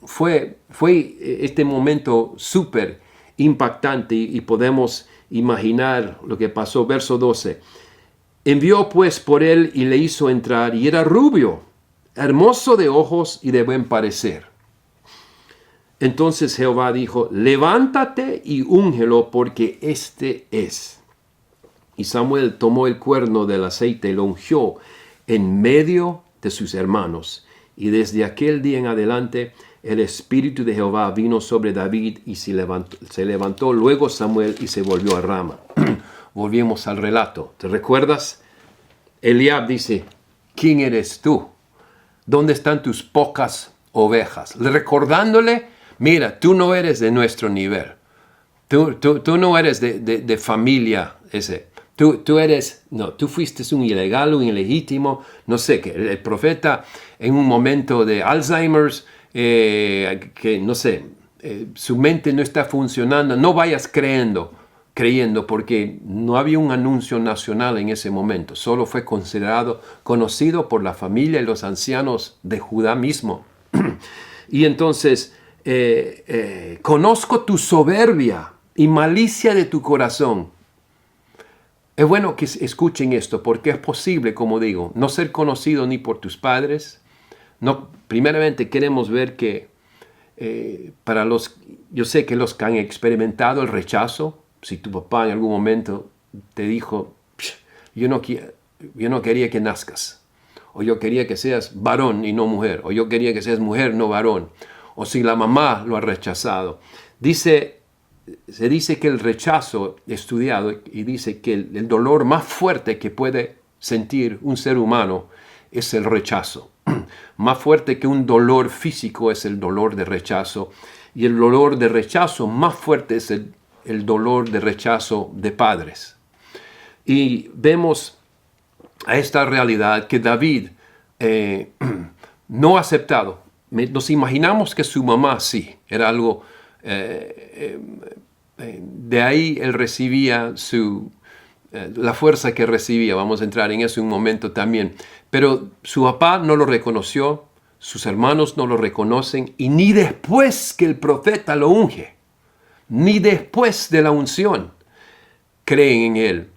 fue este momento súper impactante y podemos imaginar lo que pasó. Verso 12. Envió pues por él y le hizo entrar, y era rubio, hermoso de ojos y de buen parecer. Entonces Jehová dijo, levántate y úngelo, porque este es. Y Samuel tomó el cuerno del aceite y lo ungió en medio de sus hermanos. Y desde aquel día en adelante el Espíritu de Jehová vino sobre David y se levantó luego Samuel y se volvió a Rama. Volvimos al relato. ¿Te recuerdas? Eliab dice, ¿quién eres tú? ¿Dónde están tus pocas ovejas? Recordándole, mira, tú no eres de nuestro nivel. Tú no eres de familia ese. Tú fuiste un ilegal, un ilegítimo, no sé, que el profeta en un momento de Alzheimer's, que no sé, su mente no está funcionando, no vayas creyendo, porque no había un anuncio nacional en ese momento, solo fue conocido por la familia y los ancianos de Judá mismo. Y entonces, conozco tu soberbia y malicia de tu corazón. Es bueno que escuchen esto, porque es posible, como digo, no ser conocido ni por tus padres. No, primeramente queremos ver que yo sé que los que han experimentado el rechazo, si tu papá en algún momento te dijo, yo no quería que nazcas, o yo quería que seas varón y no mujer, o yo quería que seas mujer, no varón, o si la mamá lo ha rechazado. Se dice que el rechazo, estudiado, y dice que el dolor más fuerte que puede sentir un ser humano es el rechazo. Más fuerte que un dolor físico es el dolor de rechazo. Y el dolor de rechazo más fuerte es el dolor de rechazo de padres. Y vemos a esta realidad que David no ha aceptado. Nos imaginamos que su mamá sí, era algo... de ahí él recibía la fuerza que recibía. Vamos a entrar en eso en un momento también. Pero su papá no lo reconoció, sus hermanos no lo reconocen, y ni después que el profeta lo unge, ni después de la unción, creen en él.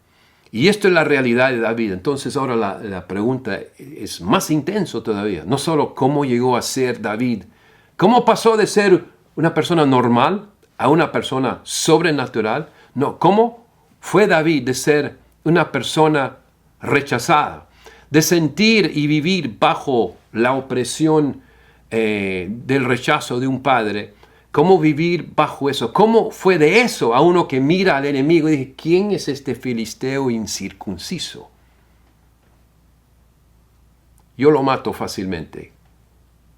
Y esto es la realidad de David. Entonces ahora la pregunta es más intenso todavía. No solo cómo llegó a ser David, cómo pasó de ser una persona normal a una persona sobrenatural. No, ¿cómo fue David de ser una persona rechazada, de sentir y vivir bajo la opresión del rechazo de un padre? ¿Cómo vivir bajo eso? ¿Cómo fue de eso a uno que mira al enemigo y dice, ¿quién es este filisteo incircunciso? Yo lo mato fácilmente,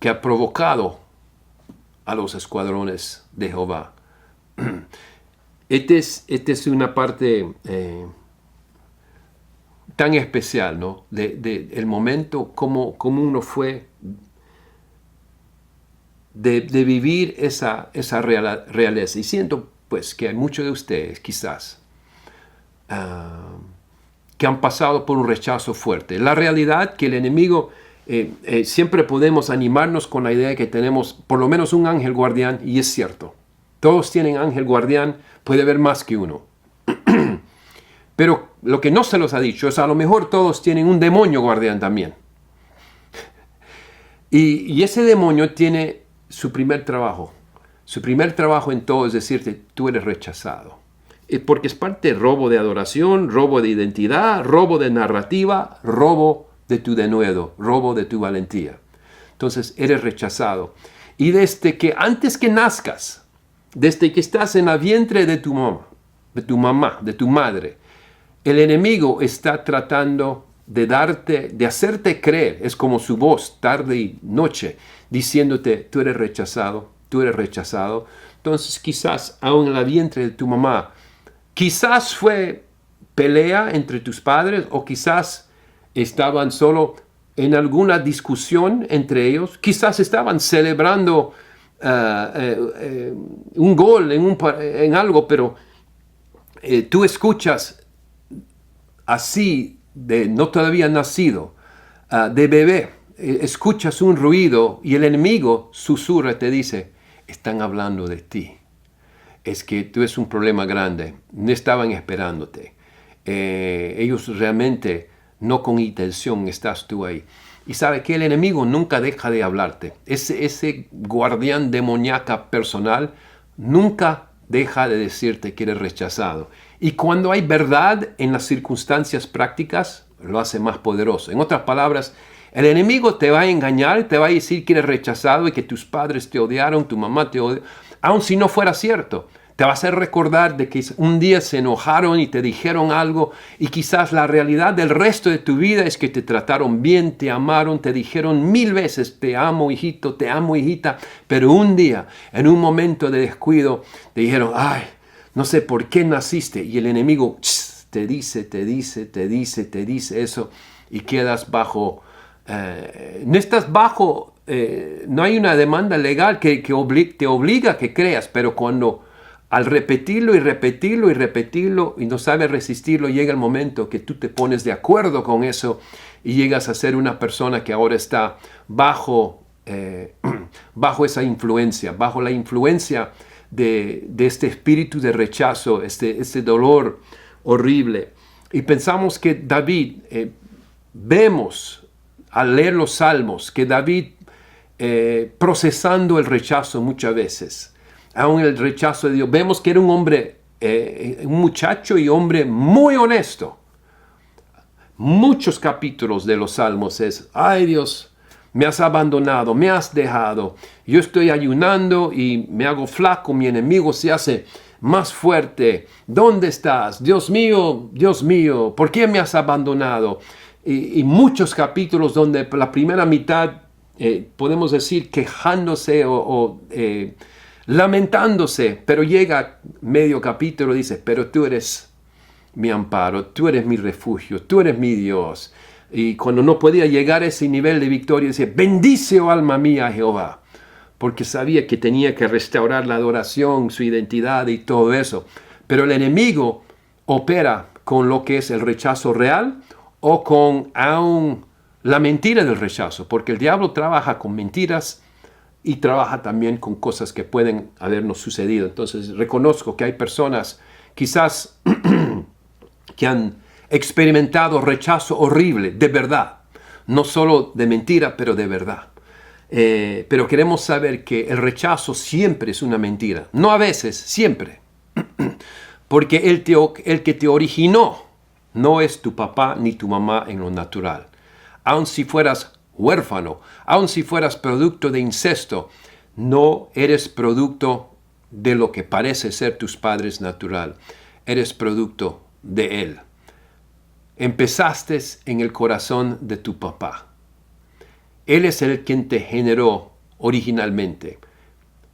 que ha provocado a los escuadrones de Jehová. Esta es una parte tan especial, ¿no? El momento, como uno fue de vivir esa realeza. Y siento, pues, que hay muchos de ustedes, quizás, que han pasado por un rechazo fuerte. La realidad que el enemigo, siempre podemos animarnos con la idea de que tenemos por lo menos un ángel guardián, y es cierto. Todos tienen ángel guardián, puede haber más que uno. Pero lo que no se los ha dicho es a lo mejor todos tienen un demonio guardián también. Y ese demonio tiene su primer trabajo. Su primer trabajo en todo es decirte, tú eres rechazado. Porque es parte de robo de adoración, robo de identidad, robo de narrativa, robo de tu denuedo, robo de tu valentía. Entonces eres rechazado. Y desde que antes que nazcas, desde que estás en la vientre de tu mamá, de tu madre, el enemigo está tratando de hacerte creer, es como su voz tarde y noche, diciéndote, tú eres rechazado, tú eres rechazado. Entonces quizás aún en la vientre de tu mamá, quizás fue pelea entre tus padres, o quizás estaban solo en alguna discusión entre ellos, quizás estaban celebrando un gol en algo, pero tú escuchas así de no todavía nacido de bebé. Escuchas un ruido y el enemigo susurra, te dice, están hablando de ti. Es que tú eres un problema grande, no estaban esperándote. Ellos realmente no con intención estás tú ahí. Y sabe que el enemigo nunca deja de hablarte. Ese guardián demoníaca personal nunca deja de decirte que eres rechazado. Y cuando hay verdad en las circunstancias prácticas, lo hace más poderoso. En otras palabras, el enemigo te va a engañar, te va a decir que eres rechazado y que tus padres te odiaron, tu mamá te odió, aun si no fuera cierto. Te va a hacer recordar de que un día se enojaron y te dijeron algo y quizás la realidad del resto de tu vida es que te trataron bien, te amaron, te dijeron 1000 veces te amo hijito, te amo hijita, pero un día, en un momento de descuido, te dijeron, ay, no sé por qué naciste, y el enemigo te dice eso y quedas bajo... no estás bajo, no hay una demanda legal que te obliga a que creas, pero cuando al repetirlo y no sabes resistirlo, llega el momento que tú te pones de acuerdo con eso y llegas a ser una persona que ahora está bajo esa influencia, bajo la influencia de este espíritu de rechazo, este dolor horrible. Y pensamos que David, vemos al leer los salmos que David procesando el rechazo muchas veces, aún el rechazo de Dios, vemos que era un hombre, un muchacho y hombre muy honesto. Muchos capítulos de los salmos es, ay Dios, me has abandonado, me has dejado, yo estoy ayunando y me hago flaco, mi enemigo se hace más fuerte, ¿dónde estás? Dios mío, ¿por qué me has abandonado? Y muchos capítulos donde la primera mitad, podemos decir, quejándose o lamentándose, pero llega medio capítulo y dice, pero tú eres mi amparo, tú eres mi refugio, tú eres mi Dios. Y cuando no podía llegar a ese nivel de victoria, dice, bendice, oh alma mía, a Jehová, porque sabía que tenía que restaurar la adoración, su identidad y todo eso. Pero el enemigo opera con lo que es el rechazo real o con aún la mentira del rechazo, porque el diablo trabaja con mentiras y trabaja también con cosas que pueden habernos sucedido. Entonces reconozco que hay personas quizás que han experimentado rechazo horrible, de verdad. No solo de mentira, pero de verdad. Pero queremos saber que el rechazo siempre es una mentira. No a veces, siempre. Porque el que te originó no es tu papá ni tu mamá en lo natural. Aun si fueras huérfano, aun si fueras producto de incesto, no eres producto de lo que parece ser tus padres natural. Eres producto de él. Empezaste en el corazón de tu papá. Él es el quien te generó originalmente.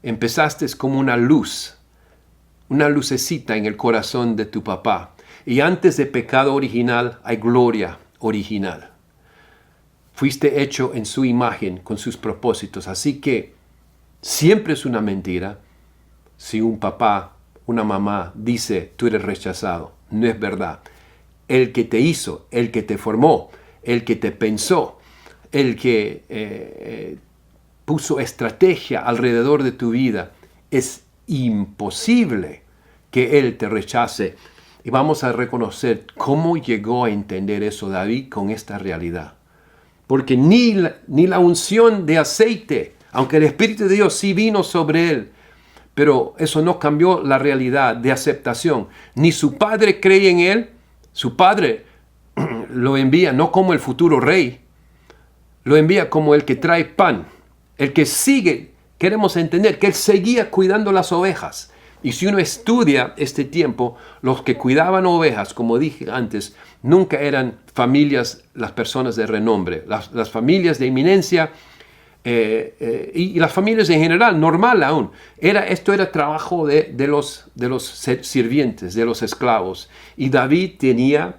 Empezaste como una luz, una lucecita en el corazón de tu papá. Y antes de pecado original hay gloria original. Fuiste hecho en su imagen, con sus propósitos. Así que siempre es una mentira si un papá, una mamá dice, tú eres rechazado. No es verdad. El que te hizo, el que te formó, el que te pensó, el que puso estrategia alrededor de tu vida, es imposible que él te rechace. Y vamos a reconocer cómo llegó a entender eso David con esta realidad. Porque ni la unción de aceite, aunque el Espíritu de Dios sí vino sobre él, pero eso no cambió la realidad de aceptación. Ni su padre cree en él, su padre lo envía no como el futuro rey, lo envía como el que trae pan, el que sigue. Queremos entender que él seguía cuidando las ovejas. Y si uno estudia este tiempo, los que cuidaban ovejas, como dije antes, nunca eran familias, las personas de renombre. Las familias de eminencia y las familias en general, normal aún. Esto era trabajo de los sirvientes, de los esclavos. Y David tenía,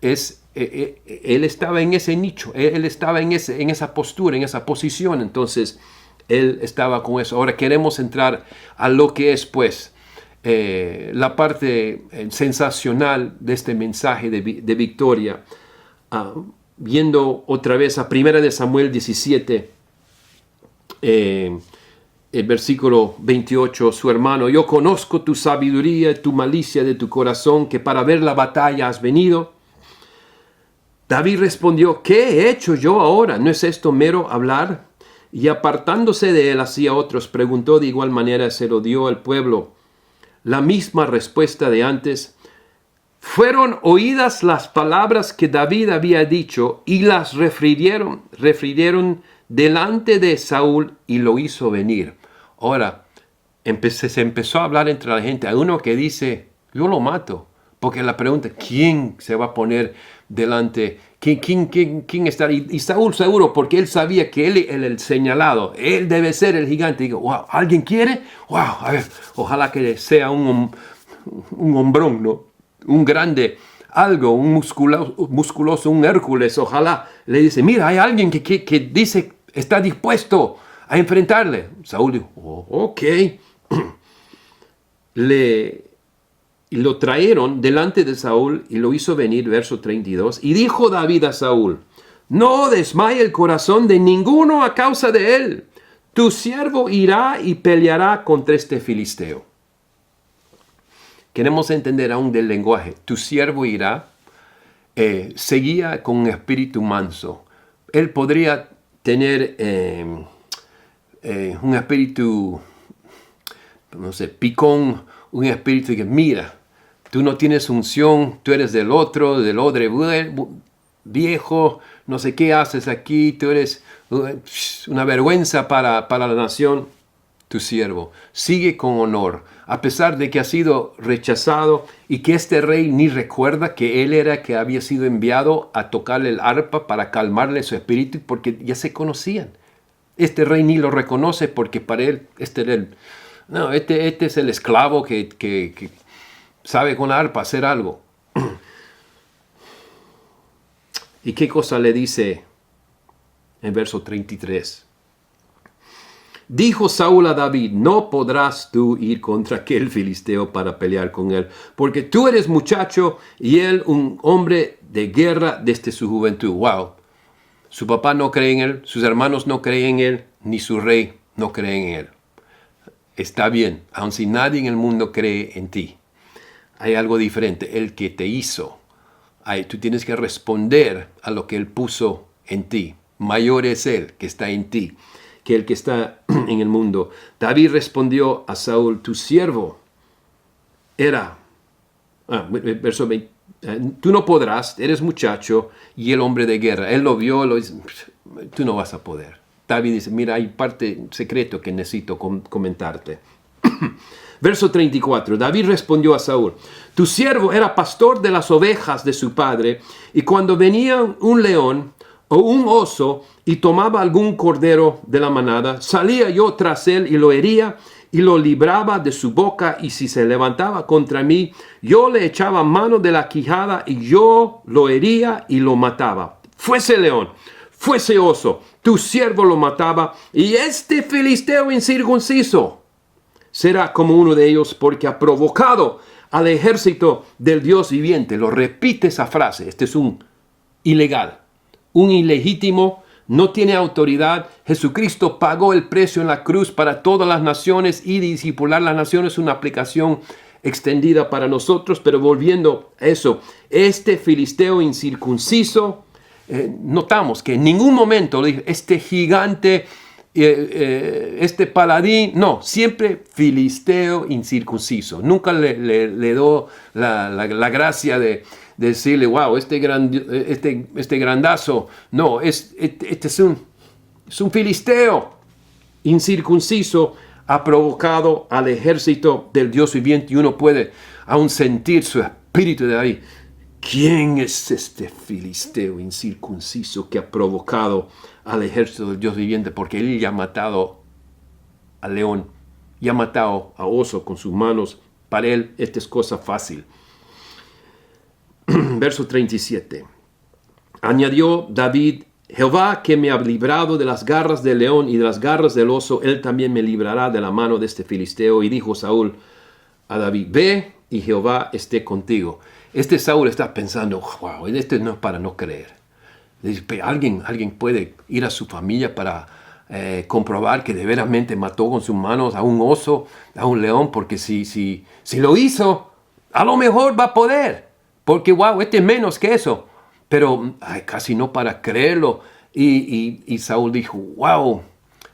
él estaba en ese nicho, él estaba en esa postura, en esa posición. Entonces, él estaba con eso. Ahora queremos entrar a lo que es, pues, la parte sensacional de este mensaje de victoria. viendo otra vez a 1 de Samuel 17, el versículo 28, su hermano, yo conozco tu sabiduría y tu malicia de tu corazón, que para ver la batalla has venido. David respondió, ¿qué he hecho yo ahora? ¿No es esto mero hablar? Y apartándose de él hacia otros, preguntó de igual manera, se lo dio al pueblo. La misma respuesta de antes. Fueron oídas las palabras que David había dicho y las refirieron delante de Saúl y lo hizo venir. Ahora, se empezó a hablar entre la gente. Hay uno que dice, yo lo mato. Porque la pregunta, ¿quién se va a poner delante? ¿Quién está? Y Saúl seguro, porque él sabía que él era el señalado. Él debe ser el gigante. Y digo, wow, ¿alguien quiere? Wow, a ver, ojalá que sea un hombrón, ¿no? Un grande, algo, un musculoso, un Hércules. Ojalá le dice, mira, hay alguien que dice, está dispuesto a enfrentarle. Saúl dijo, oh, ok. Y lo trajeron delante de Saúl y lo hizo venir, verso 32. Y dijo David a Saúl, no desmaye el corazón de ninguno a causa de él. Tu siervo irá y peleará contra este filisteo. Queremos entender aún del lenguaje. Tu siervo irá, seguía con un espíritu manso. Él podría tener un espíritu, no sé, picón, un espíritu que mira, tú no tienes unción, tú eres del odre viejo, no sé qué haces aquí, tú eres una vergüenza para la nación. Tu siervo sigue con honor, a pesar de que ha sido rechazado y que este rey ni recuerda que él era que había sido enviado a tocarle el arpa para calmarle su espíritu, porque ya se conocían. Este rey ni lo reconoce porque para él este es el esclavo que sabe con la arpa hacer algo. ¿Y qué cosa le dice en verso 33? Dijo Saúl a David, no podrás tú ir contra aquel filisteo para pelear con él, porque tú eres muchacho y él un hombre de guerra desde su juventud. Wow. Su papá no cree en él, sus hermanos no creen en él, ni su rey no cree en él. Está bien, aun si nadie en el mundo cree en ti. Hay algo diferente, el que te hizo. Tú tienes que responder a lo que él puso en ti. Mayor es él que está en ti que el que está en el mundo. David respondió a Saúl, tu siervo era, verso 20, tú no podrás, eres muchacho y el hombre de guerra. Él lo vio, lo dice, tú no vas a poder. David dice, mira, hay parte secreto que necesito comentarte. Verso 34, David respondió a Saúl, tu siervo era pastor de las ovejas de su padre, y cuando venía un león o un oso y tomaba algún cordero de la manada, salía yo tras él y lo hería y lo libraba de su boca, y si se levantaba contra mí, yo le echaba mano de la quijada y yo lo hería y lo mataba. Fuese león, fuese oso, tu siervo lo mataba, y este filisteo incircunciso será como uno de ellos, porque ha provocado al ejército del Dios viviente. Lo repite esa frase. Este es un ilegal, un ilegítimo, no tiene autoridad. Jesucristo pagó el precio en la cruz para todas las naciones, y discipular las naciones es una aplicación extendida para nosotros. Pero volviendo a eso, este filisteo incircunciso, notamos que en ningún momento le dijo, este gigante, este paladín, no, siempre filisteo incircunciso. Nunca le dio la gracia de decirle, wow, este grandazo. No, este es un filisteo incircunciso, ha provocado al ejército del Dios viviente, y uno puede aún sentir su espíritu de ahí. ¿Quién es este filisteo incircunciso que ha provocado al ejército del Dios viviente? Porque él ya ha matado al león, ya ha matado a oso con sus manos. Para él esta es cosa fácil. Verso 37. Añadió David, Jehová que me ha librado de las garras del león y de las garras del oso, él también me librará de la mano de este filisteo. Y dijo Saúl a David, ve y Jehová esté contigo. Saúl está pensando, wow, este no es para no creer. Dice, alguien puede ir a su familia para comprobar que de veramente mató con sus manos a un oso, a un león, porque si lo hizo, a lo mejor va a poder, porque wow, este es menos que eso. Pero casi no para creerlo. Y Saúl dijo, wow,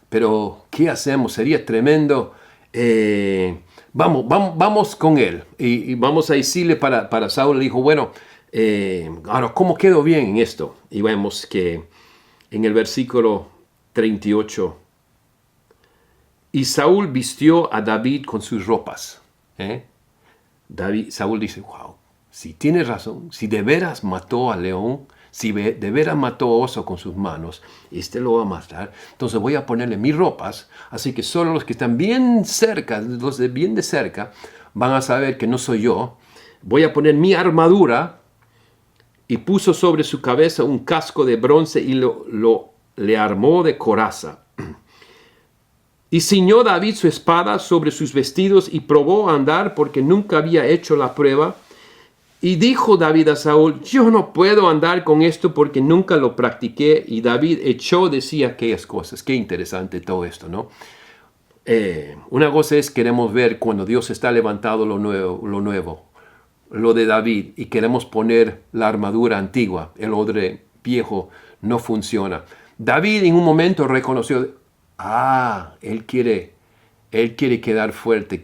pero ¿qué hacemos? Sería tremendo. Vamos con él. Y vamos a decirle para Saúl, le dijo, bueno, ahora, ¿cómo quedó bien en esto? Y vemos que en el versículo 38, y Saúl vistió a David con sus ropas. Saúl dice, wow, si tienes razón, si de veras mató al león, si de veras mató a oso con sus manos, lo va a matar, entonces voy a ponerle mis ropas, así que solo los que están bien cerca, los de bien de cerca, van a saber que no soy yo. Voy a poner mi armadura, y puso sobre su cabeza un casco de bronce y le armó de coraza. Y ciñó David su espada sobre sus vestidos y probó a andar porque nunca había hecho la prueba. Y dijo David a Saúl, yo no puedo andar con esto porque nunca lo practiqué. Y David echó de sí aquellas cosas. Qué interesante todo esto, ¿no? Una cosa es queremos ver cuando Dios está levantado lo nuevo, lo de David, y queremos poner la armadura antigua. El odre viejo no funciona. David en un momento reconoció, él quiere quedar fuerte,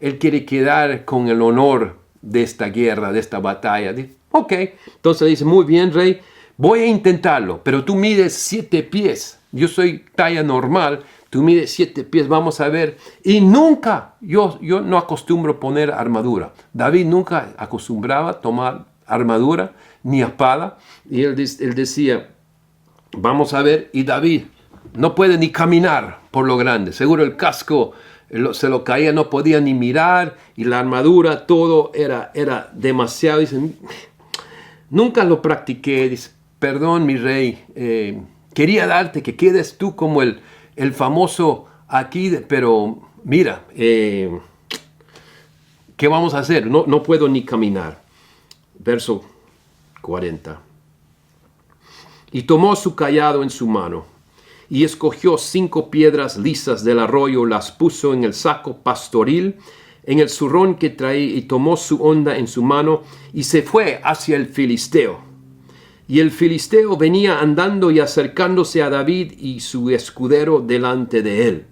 él quiere quedar con el honor de esta guerra, de esta batalla. Dice, ok, entonces dice, muy bien, rey, voy a intentarlo, pero tú mides 7 pies, yo soy talla normal, tú mides 7 pies, vamos a ver. Y nunca, yo no acostumbro poner armadura. David nunca acostumbraba tomar armadura ni espada, y él decía, vamos a ver, y David no puede ni caminar por lo grande. Seguro el casco se lo caía, no podía ni mirar. Y la armadura, todo era demasiado. Dice, nunca lo practiqué. Dice, perdón, mi rey. Quería darte que quedes tú como el famoso aquí. Pero mira, ¿qué vamos a hacer? No puedo ni caminar. Verso 40. Y tomó su cayado en su mano, y escogió 5 piedras lisas del arroyo, las puso en el saco pastoril, en el zurrón que traía, y tomó su honda en su mano, y se fue hacia el filisteo. Y el filisteo venía andando y acercándose a David y su escudero delante de él.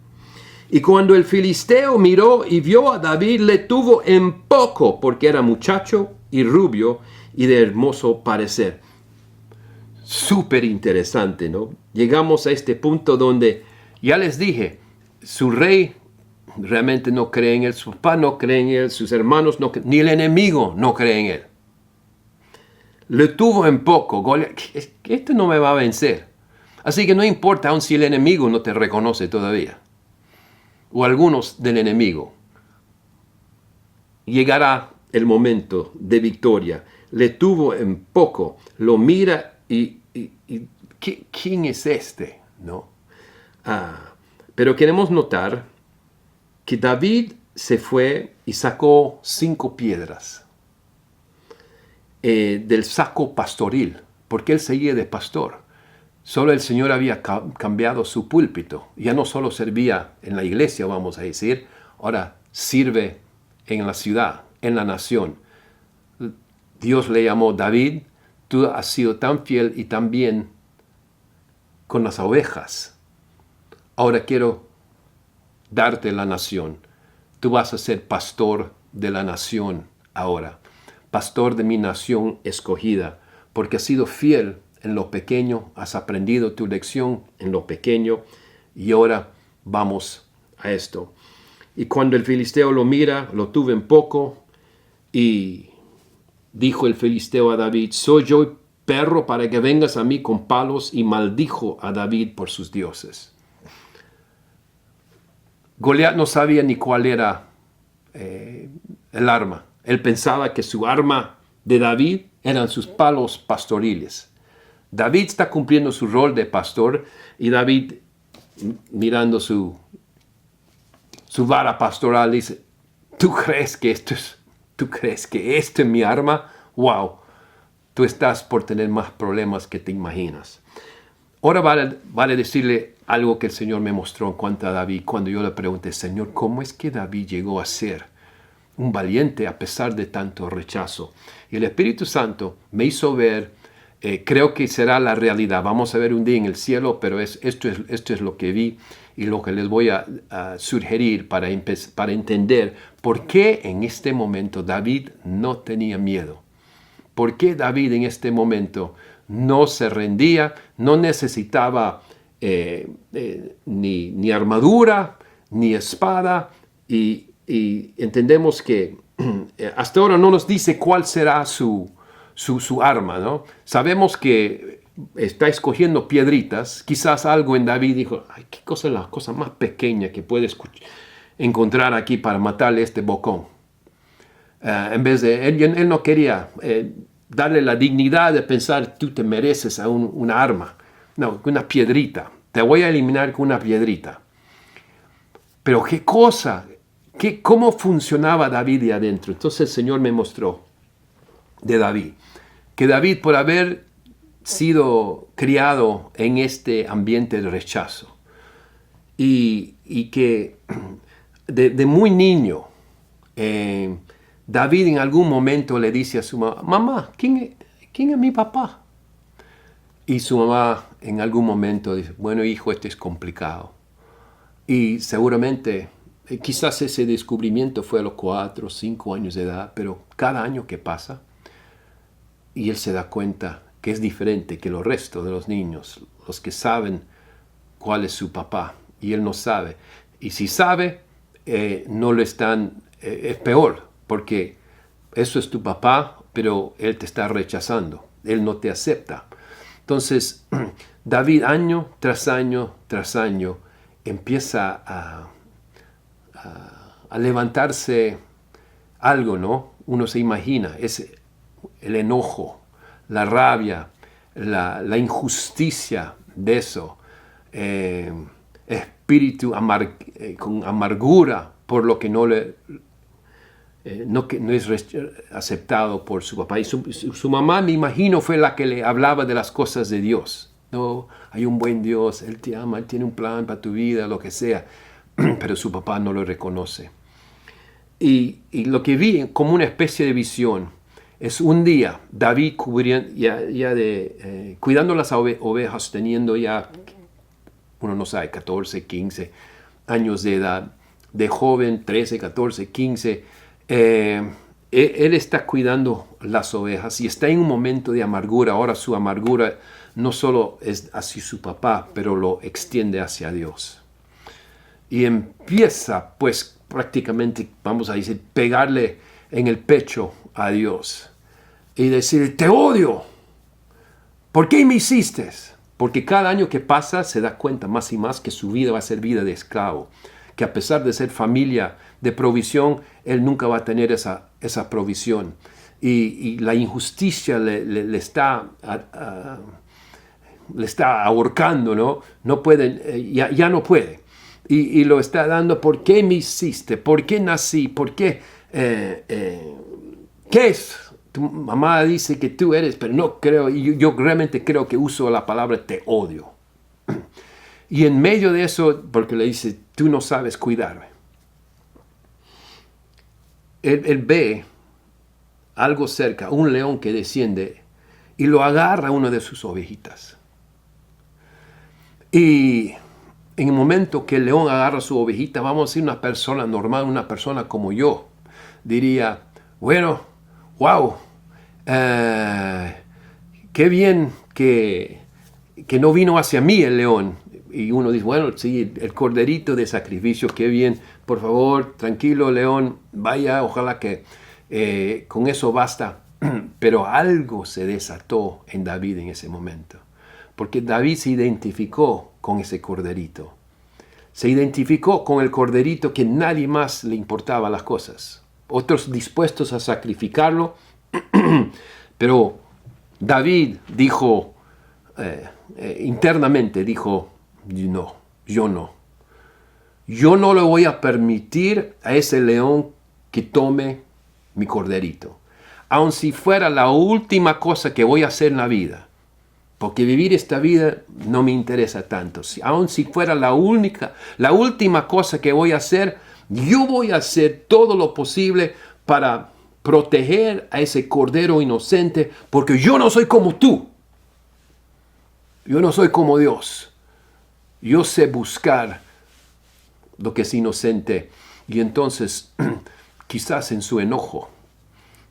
Y cuando el filisteo miró y vio a David, le tuvo en poco, porque era muchacho y rubio y de hermoso parecer. Súper interesante, ¿no? Llegamos a este punto donde, ya les dije, su rey realmente no cree en él, su papá no cree en él, sus hermanos no creen, ni el enemigo no cree en él. Le tuvo en poco. Goliat, este no me va a vencer. Así que no importa aun si el enemigo no te reconoce todavía, o algunos del enemigo. Llegará el momento de victoria. Le tuvo en poco. Lo mira y ¿quién es este? ¿No? Pero queremos notar que David se fue y sacó 5 piedras del saco pastoril, porque él seguía de pastor. Solo el Señor había cambiado su púlpito. Ya no solo servía en la iglesia, vamos a decir, ahora sirve en la ciudad, en la nación. Dios le llamó, David, tú has sido tan fiel y tan bien con las ovejas. Ahora quiero darte la nación. Tú vas a ser pastor de la nación ahora. Pastor de mi nación escogida. Porque has sido fiel en lo pequeño. Has aprendido tu lección en lo pequeño. Y ahora vamos a esto. Y cuando el filisteo lo mira, lo tuvo en poco. Y dijo el filisteo a David, ¿soy yo perro para que vengas a mí con palos? Y maldijo a David por sus dioses. Goliat no sabía ni cuál era el arma. Él pensaba que su arma de David eran sus palos pastoriles. David está cumpliendo su rol de pastor y David, mirando su vara pastoral, dice, ¿tú crees que esto es mi arma? ¡Wow! tú estás por tener más problemas que te imaginas. Ahora vale decirle algo que el Señor me mostró en cuanto a David, cuando yo le pregunté, Señor, ¿cómo es que David llegó a ser un valiente a pesar de tanto rechazo? Y el Espíritu Santo me hizo ver, creo que será la realidad, vamos a ver un día en el cielo, pero esto es lo que vi y lo que les voy a sugerir para entender por qué en este momento David no tenía miedo. ¿Por qué David en este momento no se rendía, no necesitaba ni armadura, ni espada? Y entendemos que hasta ahora no nos dice cuál será su arma, ¿no? Sabemos que está escogiendo piedritas. Quizás algo en David dijo, ay, ¿qué cosa es la cosa más pequeña que puede encontrar aquí para matarle a este bocón? En vez de, él no quería darle la dignidad de pensar, tú te mereces a una arma. No, una piedrita. Te voy a eliminar con una piedrita. Pero qué cosa, cómo funcionaba David de adentro. Entonces el Señor me mostró de David, que David, por haber sido criado en este ambiente de rechazo y que de muy niño, David en algún momento le dice a su mamá, mamá, ¿quién es mi papá? Y su mamá en algún momento dice, bueno, hijo, esto es complicado. Y seguramente, quizás ese descubrimiento fue a los 4 o 5 años de edad, pero cada año que pasa, y él se da cuenta que es diferente que los restos de los niños, los que saben cuál es su papá, y él no sabe. Y si sabe, no lo están, es peor, porque eso es tu papá, pero él te está rechazando, él no te acepta. Entonces, David año tras año tras año empieza a levantarse algo, ¿no? Uno se imagina, es el enojo, la rabia, la injusticia de eso, espíritu con amargura por lo que no es aceptado por su papá. Y su mamá, me imagino, fue la que le hablaba de las cosas de Dios. No, hay un buen Dios, Él te ama, Él tiene un plan para tu vida, lo que sea. Pero su papá no lo reconoce. Y lo que vi como una especie de visión es un día David cuidando las ovejas, teniendo ya, uno no sabe, 14, 15 años de edad, de joven, 13, 14, 15, él está cuidando las ovejas y está en un momento de amargura. Ahora su amargura no solo es hacia su papá, pero lo extiende hacia Dios. Y empieza, pues, prácticamente, vamos a decir, pegarle en el pecho a Dios y decir, te odio, ¿por qué me hiciste? Porque cada año que pasa se da cuenta más y más que su vida va a ser vida de esclavo, que a pesar de ser familia de provisión, él nunca va a tener esa provisión. Y la injusticia le está ahorcando, ¿no? No puede, ya no puede. Y lo está dando, ¿por qué me hiciste? ¿Por qué nací? ¿Por qué? ¿Qué es? Tu mamá dice que tú eres, pero no creo, yo realmente creo que uso la palabra te odio. Y en medio de eso, porque le dice, tú no sabes cuidarme. Él ve algo cerca, un león que desciende y lo agarra a una de sus ovejitas. Y en el momento que el león agarra a su ovejita, vamos a decir una persona normal, una persona como yo, diría, bueno, wow, qué bien que no vino hacia mí el león. Y uno dice, bueno, sí, el corderito de sacrificio, qué bien, por favor, tranquilo león, vaya, ojalá que con eso basta. Pero algo se desató en David en ese momento, porque David se identificó con ese corderito. Se identificó con el corderito que nadie más le importaba las cosas. Otros dispuestos a sacrificarlo, pero David dijo, internamente dijo, no, yo no. Yo no le voy a permitir a ese león que tome mi corderito. aun si fuera la última cosa que voy a hacer en la vida, porque vivir esta vida no me interesa tanto. Aun si fuera la última cosa que voy a hacer, yo voy a hacer todo lo posible para proteger a ese cordero inocente, porque yo no soy como tú. Yo no soy como Dios. Yo sé buscar lo que es inocente. Y entonces, quizás en su enojo,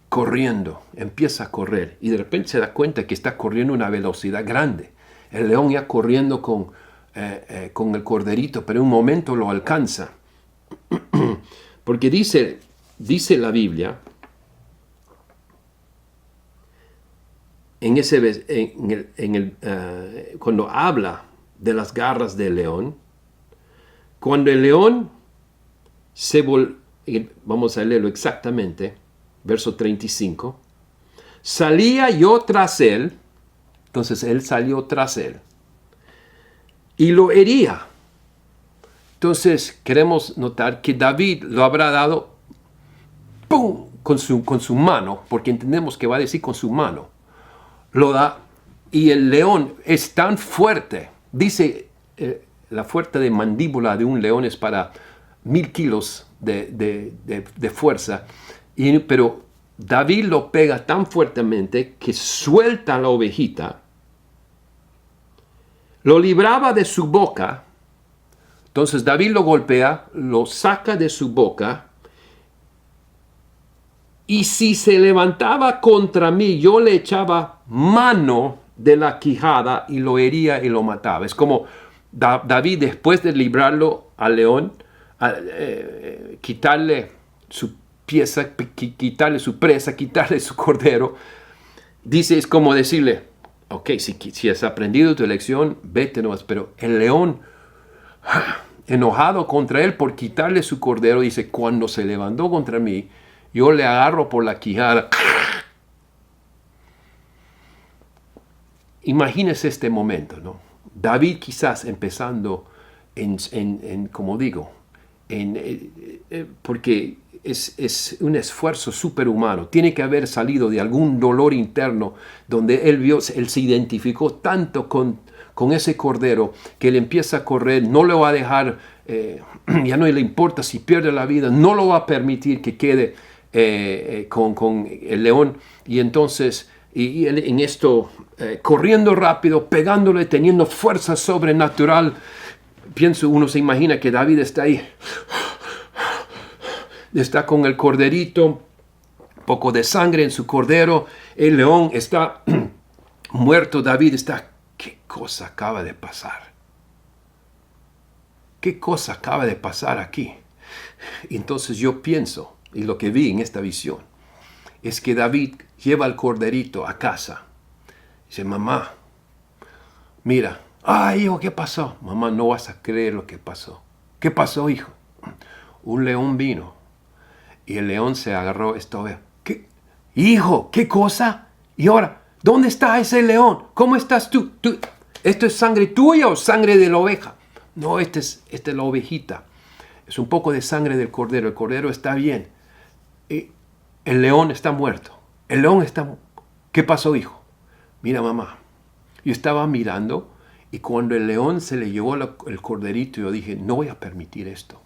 corriendo, empieza a correr. Y de repente se da cuenta que está corriendo a una velocidad grande. El león ya corriendo con el corderito, pero en un momento lo alcanza. Porque dice la Biblia, cuando habla de las garras del león, cuando el león vamos a leerlo exactamente, verso 35, salía yo tras él, entonces él salió tras él, y lo hería. Entonces queremos notar que David lo habrá dado ¡pum! Con su mano, porque entendemos que va a decir con su mano. Lo da, y el león es tan fuerte, dice la fuerza de mandíbula de un león es para 1000 kilos de fuerza, pero David lo pega tan fuertemente que suelta a la ovejita, lo libraba de su boca. Entonces David lo golpea, lo saca de su boca, y si se levantaba contra mí, yo le echaba mano de la quijada y lo hería y lo mataba. Es como David, después de librarlo al león, quitarle su pieza, quitarle su presa, quitarle su cordero, dice, es como decirle, ok, si has aprendido tu lección, vete nomás. Pero el león, enojado contra él por quitarle su cordero, dice, cuando se levantó contra mí, yo le agarro por la quijada. Imagínese este momento, ¿no? David quizás empezando como digo, porque es un esfuerzo superhumano. Tiene que haber salido de algún dolor interno donde él se identificó tanto con ese cordero que él empieza a correr, no le va a dejar, ya no le importa si pierde la vida, no lo va a permitir que quede con el león. Y entonces, y él en esto, corriendo rápido, pegándole, teniendo fuerza sobrenatural, uno se imagina que David está ahí, está con el corderito, poco de sangre en su cordero, el león está muerto, David está, ¿qué cosa acaba de pasar? ¿Qué cosa acaba de pasar aquí? Entonces yo pienso, y lo que vi en esta visión, es que David lleva al corderito a casa. Dice, mamá, mira, ay, hijo, ¿qué pasó? Mamá, no vas a creer lo que pasó. ¿Qué pasó, hijo? Un león vino y el león se agarró esta oveja. ¿Qué? Hijo, ¿qué cosa? Y ahora, ¿dónde está ese león? ¿Cómo estás tú? ¿Esto es sangre tuya o sangre de la oveja? No, esta es la ovejita. Es un poco de sangre del cordero. El cordero está bien. Y el león está muerto. El león está... ¿Qué pasó, hijo? Mira, mamá. Yo estaba mirando y cuando el león se le llevó el corderito, yo dije, no voy a permitir esto.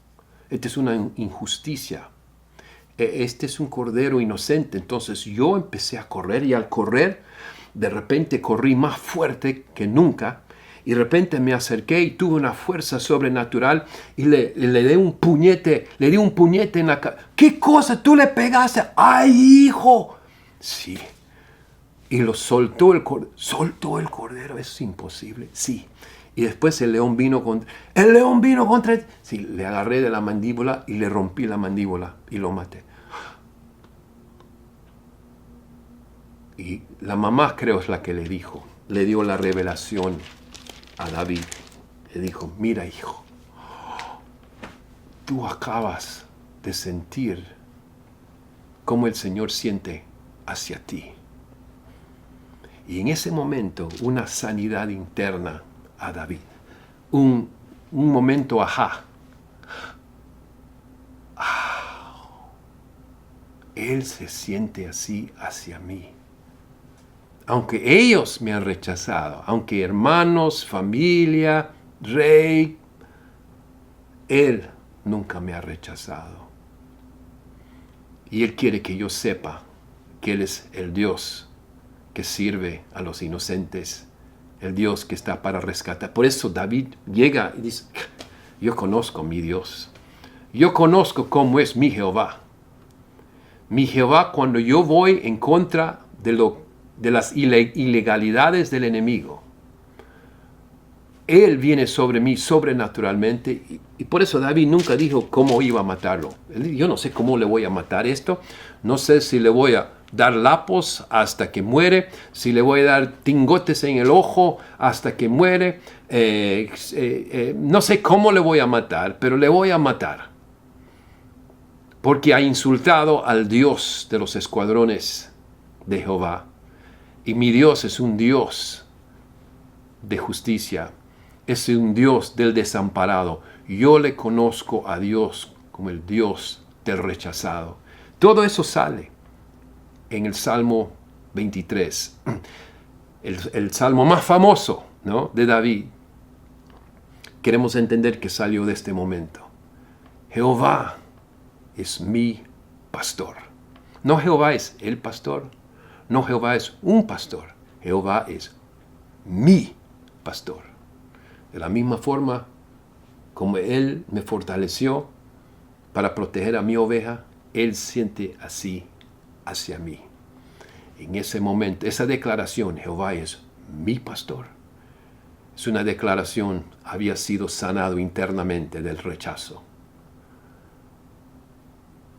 Esta es una injusticia. Este es un cordero inocente. Entonces yo empecé a correr y al correr, de repente corrí más fuerte que nunca. Y de repente me acerqué y tuve una fuerza sobrenatural y le di un puñete en la cara. ¿Qué cosa? ¿Tú le pegaste? ¡Ay, hijo! Sí. Y lo soltó el cordero. ¿Soltó el cordero? ¿Eso es imposible? Sí. Y después el león vino contra él. Sí, le agarré de la mandíbula y le rompí la mandíbula y lo maté. Y la mamá creo es la que le dio la revelación a David. Le dijo, mira, hijo, tú acabas de sentir cómo el Señor siente hacia ti. Y en ese momento, una sanidad interna a David. Un momento, ajá. Él se siente así hacia mí. Aunque ellos me han rechazado, aunque hermanos, familia, rey, Él nunca me ha rechazado. Y Él quiere que yo sepa que Él es el Dios que sirve a los inocentes, el Dios que está para rescatar. Por eso David llega y dice, yo conozco mi Dios. Yo conozco cómo es mi Jehová. Mi Jehová, cuando yo voy en contra de las ilegalidades del enemigo, Él viene sobre mí sobrenaturalmente. Y por eso David nunca dijo cómo iba a matarlo. Yo no sé cómo le voy a matar esto. No sé si le voy a dar lapos hasta que muere, si le voy a dar tingotes en el ojo hasta que muere. No sé cómo le voy a matar, pero le voy a matar. Porque ha insultado al Dios de los escuadrones de Jehová. Y mi Dios es un Dios de justicia. Es un Dios del desamparado. Yo le conozco a Dios como el Dios del rechazado. Todo eso sale en el Salmo 23. El salmo más famoso, ¿no?, de David. Queremos entender que salió de este momento. Jehová es mi pastor. No Jehová es el pastor. No Jehová es un pastor. Jehová es mi pastor. De la misma forma como Él me fortaleció para proteger a mi oveja, Él siente así hacia mí. En ese momento, esa declaración, Jehová es mi pastor, es una declaración, había sido sanado internamente del rechazo.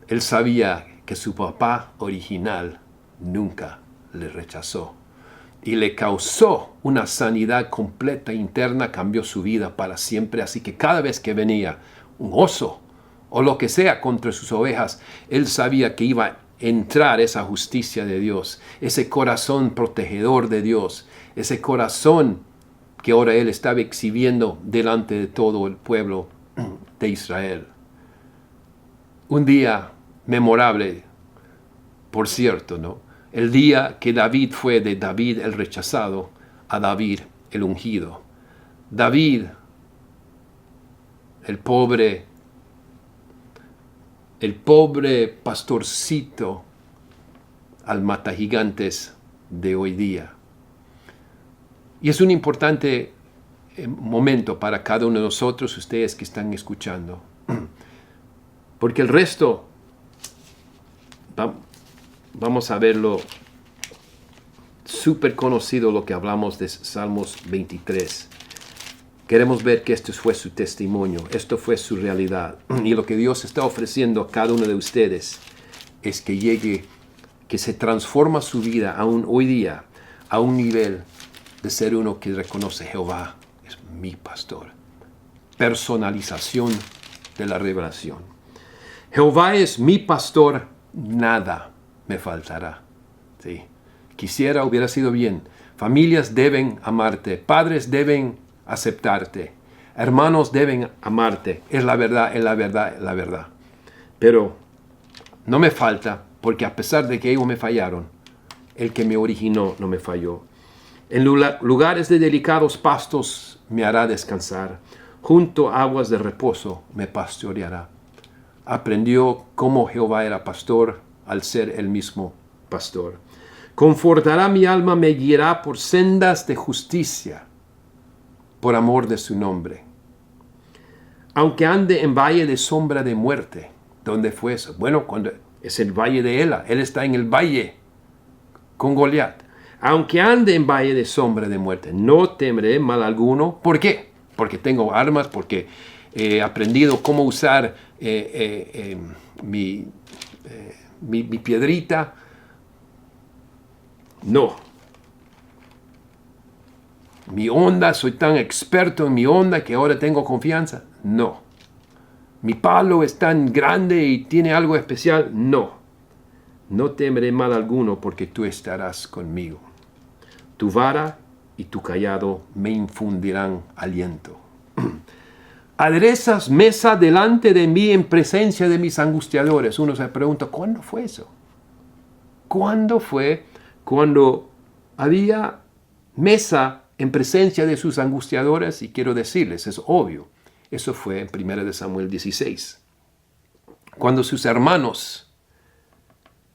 Él sabía que su papá original nunca le rechazó y le causó una sanidad completa interna, cambió su vida para siempre. Así que cada vez que venía un oso o lo que sea contra sus ovejas, él sabía que iba a entrar esa justicia de Dios, ese corazón protegedor de Dios, ese corazón que ahora él estaba exhibiendo delante de todo el pueblo de Israel. Un día memorable, por cierto, ¿no? El día que David fue de David el rechazado a David el ungido. David, el pobre pastorcito al matagigantes de hoy día. Y es un importante momento para cada uno de nosotros, ustedes que están escuchando. Porque el resto, vamos a verlo súper conocido, lo que hablamos de Salmos 23. Queremos ver que esto fue su testimonio, esto fue su realidad. Y lo que Dios está ofreciendo a cada uno de ustedes es que llegue, que se transforma su vida aún hoy día a un nivel de ser uno que reconoce Jehová es mi pastor. Personalización de la revelación. Jehová es mi pastor, nada me faltará. Sí. Quisiera, hubiera sido bien. Familias deben amarte, padres deben aceptarte, hermanos deben amarte. Es la verdad, es la verdad, es la verdad. Pero no me falta, porque a pesar de que ellos me fallaron, el que me originó no me falló. En lugares de delicados pastos me hará descansar. Junto a aguas de reposo me pastoreará. Aprendió cómo Jehová era pastor al ser el mismo pastor. Confortará mi alma, me guiará por sendas de justicia, por amor de su nombre. Aunque ande en valle de sombra de muerte. ¿Dónde fue eso? Bueno, cuando es el valle de Ela. Él está en el valle con Goliat. Aunque ande en valle de sombra de muerte, no temeré mal alguno. ¿Por qué? Porque tengo armas, porque he aprendido cómo usar mi piedrita. No. Mi onda, soy tan experto en mi onda que ahora tengo confianza. No. Mi palo es tan grande y tiene algo especial. No. No temeré mal alguno porque tú estarás conmigo. Tu vara y tu cayado me infundirán aliento. Aderezas mesa delante de mí en presencia de mis angustiadores. Uno se pregunta, ¿cuándo fue eso? ¿Cuándo fue? Cuando había mesa en presencia de sus angustiadores, y quiero decirles, es obvio, eso fue en 1 de Samuel 16. Cuando sus hermanos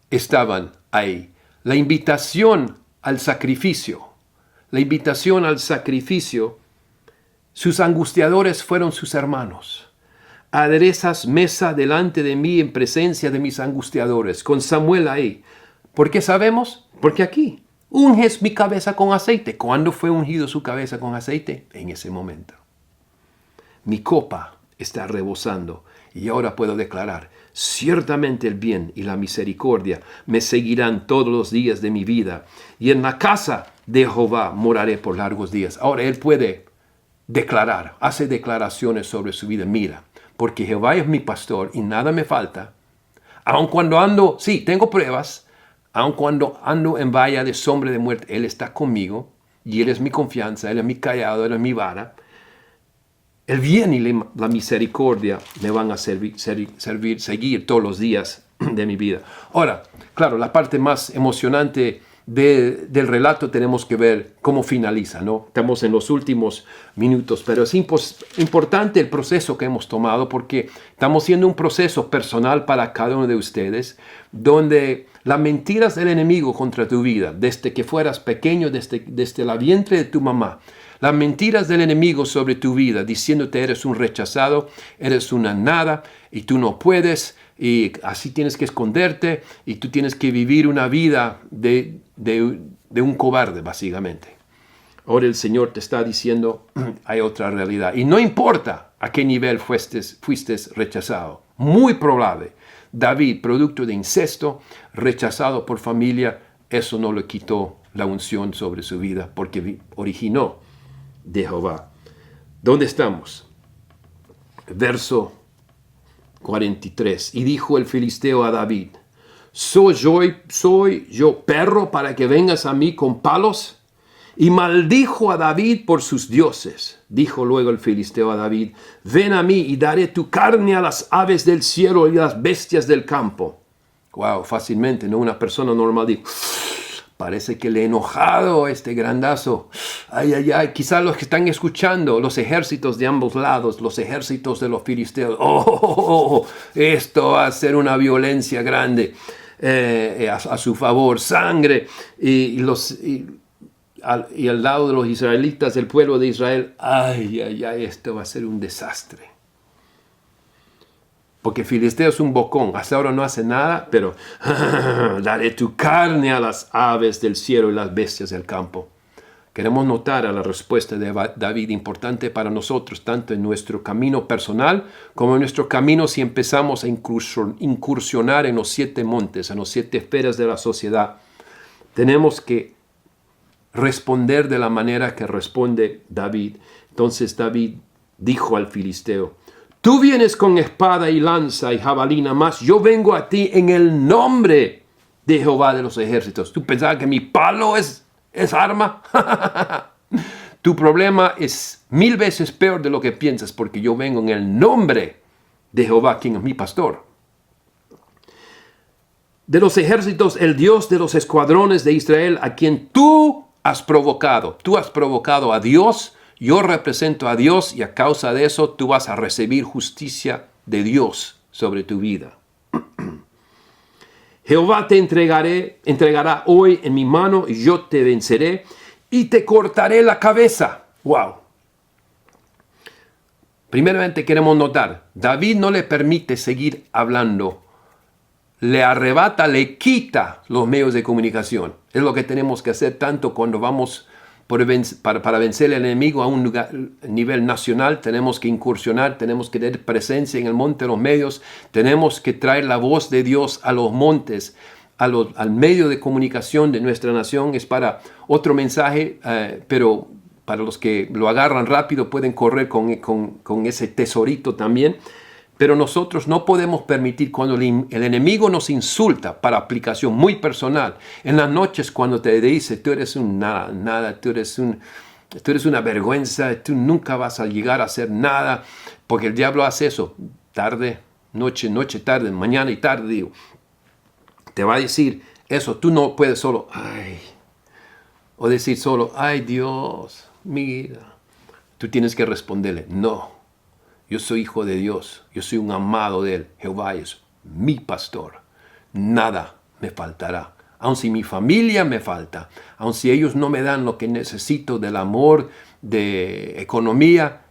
estaban ahí. La invitación al sacrificio, sus angustiadores fueron sus hermanos. Aderezas mesa delante de mí en presencia de mis angustiadores, con Samuel ahí. ¿Por qué sabemos? Porque aquí, unges mi cabeza con aceite. ¿Cuándo fue ungido su cabeza con aceite? En ese momento. Mi copa está rebosando y ahora puedo declarar, ciertamente el bien y la misericordia me seguirán todos los días de mi vida, y en la casa de Jehová moraré por largos días. Ahora él puede declarar, hace declaraciones sobre su vida. Mira, porque Jehová es mi pastor y nada me falta. Aun cuando ando, sí, tengo pruebas, aun cuando ando en valle de sombra de muerte, Él está conmigo y Él es mi confianza, Él es mi callado, Él es mi vara. El bien y la misericordia me van a seguir todos los días de mi vida. Ahora, claro, la parte más emocionante del relato tenemos que ver cómo finaliza, ¿no? Estamos en los últimos minutos, pero es importante el proceso que hemos tomado porque estamos haciendo un proceso personal para cada uno de ustedes, donde las mentiras del enemigo contra tu vida, desde que fueras pequeño, desde la vientre de tu mamá, las mentiras del enemigo sobre tu vida, diciéndote eres un rechazado, eres una nada y tú no puedes y así tienes que esconderte y tú tienes que vivir una vida de un cobarde, básicamente. Ahora el Señor te está diciendo, hay otra realidad. Y no importa a qué nivel fuiste rechazado. Muy probable. David, producto de incesto, rechazado por familia, eso no le quitó la unción sobre su vida porque originó de Jehová. ¿Dónde estamos? Verso 43. Y dijo el filisteo a David, ¿Soy yo perro para que vengas a mí con palos? Y maldijo a David por sus dioses. Dijo luego el filisteo a David, ven a mí y daré tu carne a las aves del cielo y a las bestias del campo. Wow, fácilmente, ¿no? Una persona normal dice, parece que le he enojado a este grandazo. Ay, ay, ay. Quizás los que están escuchando, los ejércitos de ambos lados, los ejércitos de los filisteos. Esto va a ser una violencia grande a su favor. Sangre. Y al lado de los israelitas, el pueblo de Israel. Ay, ay, ay. Esto va a ser un desastre. Porque Filisteo es un bocón, hasta ahora no hace nada, pero daré tu carne a las aves del cielo y las bestias del campo. Queremos notar a la respuesta de David, importante para nosotros, tanto en nuestro camino personal como en nuestro camino si empezamos a incursionar en los 7 montes, en los 7 esferas de la sociedad. Tenemos que responder de la manera que responde David. Entonces David dijo al filisteo, tú vienes con espada y lanza y jabalina, mas yo vengo a ti en el nombre de Jehová de los ejércitos. ¿Tú pensabas que mi palo es arma? Tu problema es 1000 veces peor de lo que piensas, porque yo vengo en el nombre de Jehová, quien es mi pastor. De los ejércitos, el Dios de los escuadrones de Israel, a quien tú has provocado. Tú has provocado a Dios. Yo represento a Dios y a causa de eso tú vas a recibir justicia de Dios sobre tu vida. Jehová te entregará hoy en mi mano y yo te venceré y te cortaré la cabeza. ¡Wow! Primeramente queremos notar, David no le permite seguir hablando. Le arrebata, le quita los medios de comunicación. Es lo que tenemos que hacer tanto cuando vamos para vencer al enemigo a un nivel nacional. Tenemos que incursionar, tenemos que tener presencia en el monte de los medios, tenemos que traer la voz de Dios a los montes, al medio de comunicación de nuestra nación. Es para otro mensaje, pero para los que lo agarran rápido pueden correr con ese tesorito también. Pero nosotros no podemos permitir cuando el enemigo nos insulta para aplicación muy personal. En las noches cuando te dice, tú eres un nada, tú eres una vergüenza, tú nunca vas a llegar a hacer nada. Porque el diablo hace eso, tarde, noche, tarde, mañana y tarde, digo. Te va a decir, Eso, tú no puedes solo, o decir solo, ay Dios, mira. Tú tienes que responderle, no, yo soy hijo de Dios, yo soy un amado de Él. Jehová es mi pastor, nada me faltará. Aun si mi familia me falta, aun si ellos no me dan lo que necesito del amor, de economía,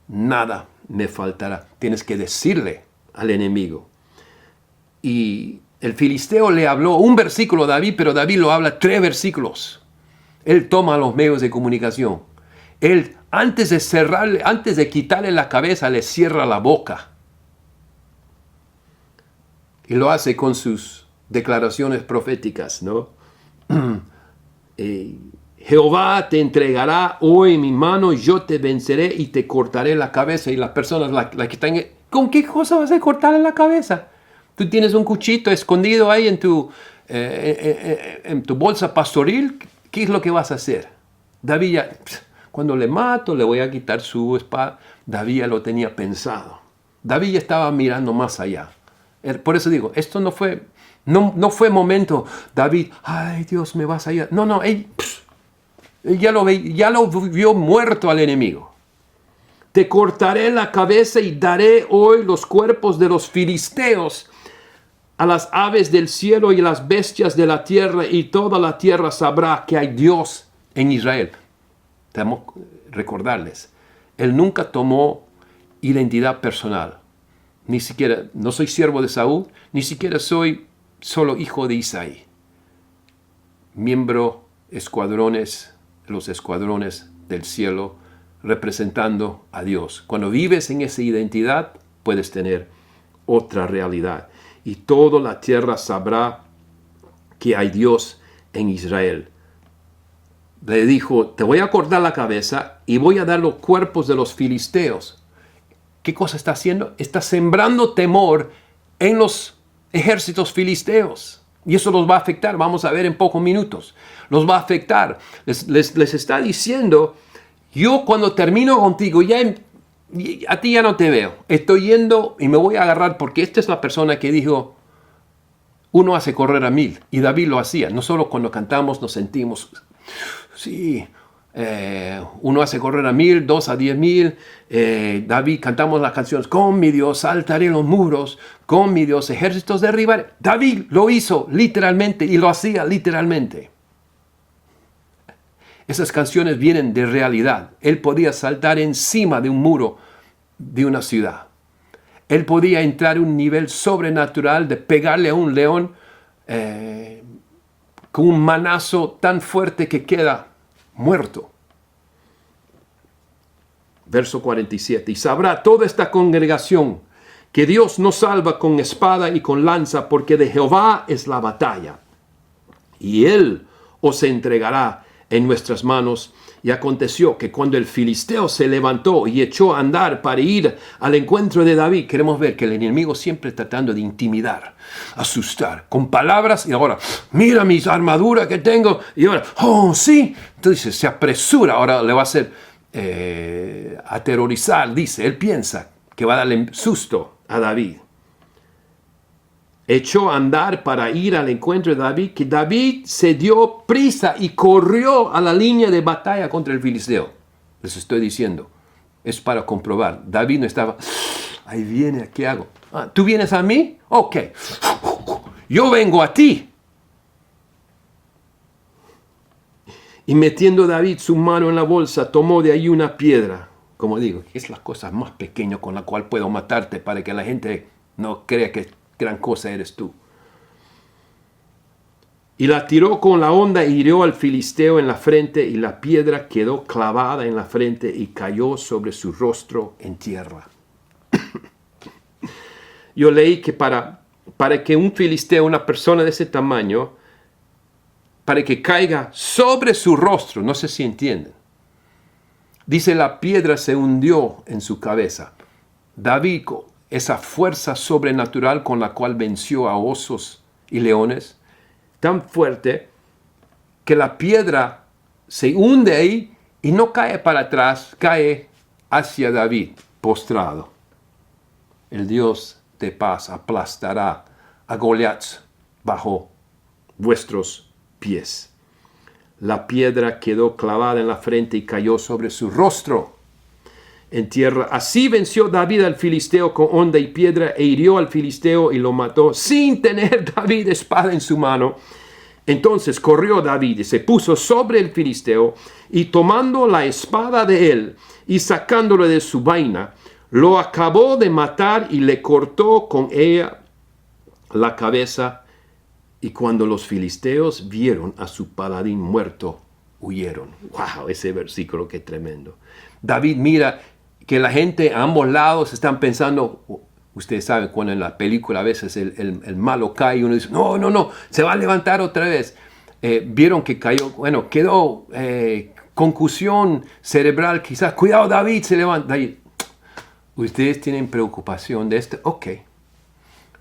nada me faltará. Tienes que decirle al enemigo. Y el filisteo le habló un versículo a David, pero David lo habla 3 versículos. Él toma los medios de comunicación. Él, antes de quitarle la cabeza, le cierra la boca. Y lo hace con sus declaraciones proféticas, ¿no? Jehová te entregará hoy en mi mano, yo te venceré y te cortaré la cabeza. Y las personas la que están, ¿con qué cosa vas a cortarle la cabeza? Tú tienes un cuchito escondido ahí en tu bolsa pastoril. ¿Qué es lo que vas a hacer? David ya, cuando le mato, le voy a quitar su espada. David ya lo tenía pensado. David ya estaba mirando más allá. Por eso digo, esto no fue momento, David, ay Dios, me vas allá. No, él ya lo vio muerto al enemigo. Te cortaré la cabeza y daré hoy los cuerpos de los filisteos a las aves del cielo y las bestias de la tierra, y toda la tierra sabrá que hay Dios en Israel. Tenemos que recordarles, él nunca tomó identidad personal. Ni siquiera, no soy siervo de Saúl, ni siquiera soy solo hijo de Isaí. Miembro los escuadrones del cielo, representando a Dios. Cuando vives en esa identidad, puedes tener otra realidad. Y toda la tierra sabrá que hay Dios en Israel. Le dijo, te voy a cortar la cabeza y voy a dar los cuerpos de los filisteos. ¿Qué cosa está haciendo? Está sembrando temor en los ejércitos filisteos. Y eso los va a afectar. Vamos a ver en pocos minutos. Los va a afectar. Les está diciendo, yo cuando termino contigo, a ti ya no te veo. Estoy yendo y me voy a agarrar, porque esta es la persona que dijo, uno hace correr a 1000. Y David lo hacía. No solo cuando cantamos nos sentimos, sí, uno hace correr a 1000, 2 a 10,000. David, cantamos las canciones, con mi Dios saltaré los muros, con mi Dios ejércitos derribaré. David lo hizo literalmente y lo hacía literalmente. Esas canciones vienen de realidad. Él podía saltar encima de un muro de una ciudad. Él podía entrar a un nivel sobrenatural de pegarle a un león con un manazo tan fuerte que queda muerto. Verso 47. Y sabrá toda esta congregación que Dios no salva con espada y con lanza, porque de Jehová es la batalla. Y Él os entregará en nuestras manos. Y aconteció que cuando el filisteo se levantó y echó a andar para ir al encuentro de David, queremos ver que el enemigo siempre tratando de intimidar, asustar, con palabras, y ahora, mira mis armaduras que tengo, y ahora, oh sí, entonces se apresura, ahora le va a hacer aterrorizar, dice, él piensa que va a darle susto a David. Echó a andar para ir al encuentro de David, que David se dio prisa y corrió a la línea de batalla contra el filisteo. Les estoy diciendo, es para comprobar. David no estaba, ahí viene, ¿qué hago? ¿Tú vienes a mí? Ok, yo vengo a ti. Y metiendo David su mano en la bolsa, tomó de ahí una piedra. Como digo, es la cosa más pequeña con la cual puedo matarte para que la gente no crea que gran cosa eres tú. Y la tiró con la honda e hirió al filisteo en la frente, y la piedra quedó clavada en la frente y cayó sobre su rostro en tierra. Yo leí que para que un filisteo, una persona de ese tamaño, para que caiga sobre su rostro, no sé si entienden, dice la piedra se hundió en su cabeza. David, esa fuerza sobrenatural con la cual venció a osos y leones, tan fuerte que la piedra se hunde ahí y no cae para atrás, cae hacia David, postrado. El Dios de paz aplastará a Goliat bajo vuestros pies. La piedra quedó clavada en la frente y cayó sobre su rostro en tierra. Así venció David al filisteo con honda y piedra e hirió al filisteo y lo mató sin tener David espada en su mano. Entonces corrió David y se puso sobre el filisteo y tomando la espada de él y sacándolo de su vaina, lo acabó de matar y le cortó con ella la cabeza. Y cuando los filisteos vieron a su paladín muerto, huyeron. ¡Wow! Ese versículo, qué tremendo. David mira que la gente a ambos lados están pensando, ustedes saben, cuando en la película a veces el malo cae y uno dice, no, se va a levantar otra vez. Vieron que cayó, quedó concusión cerebral, quizás, cuidado David, se levanta. Ustedes tienen preocupación de esto, ok.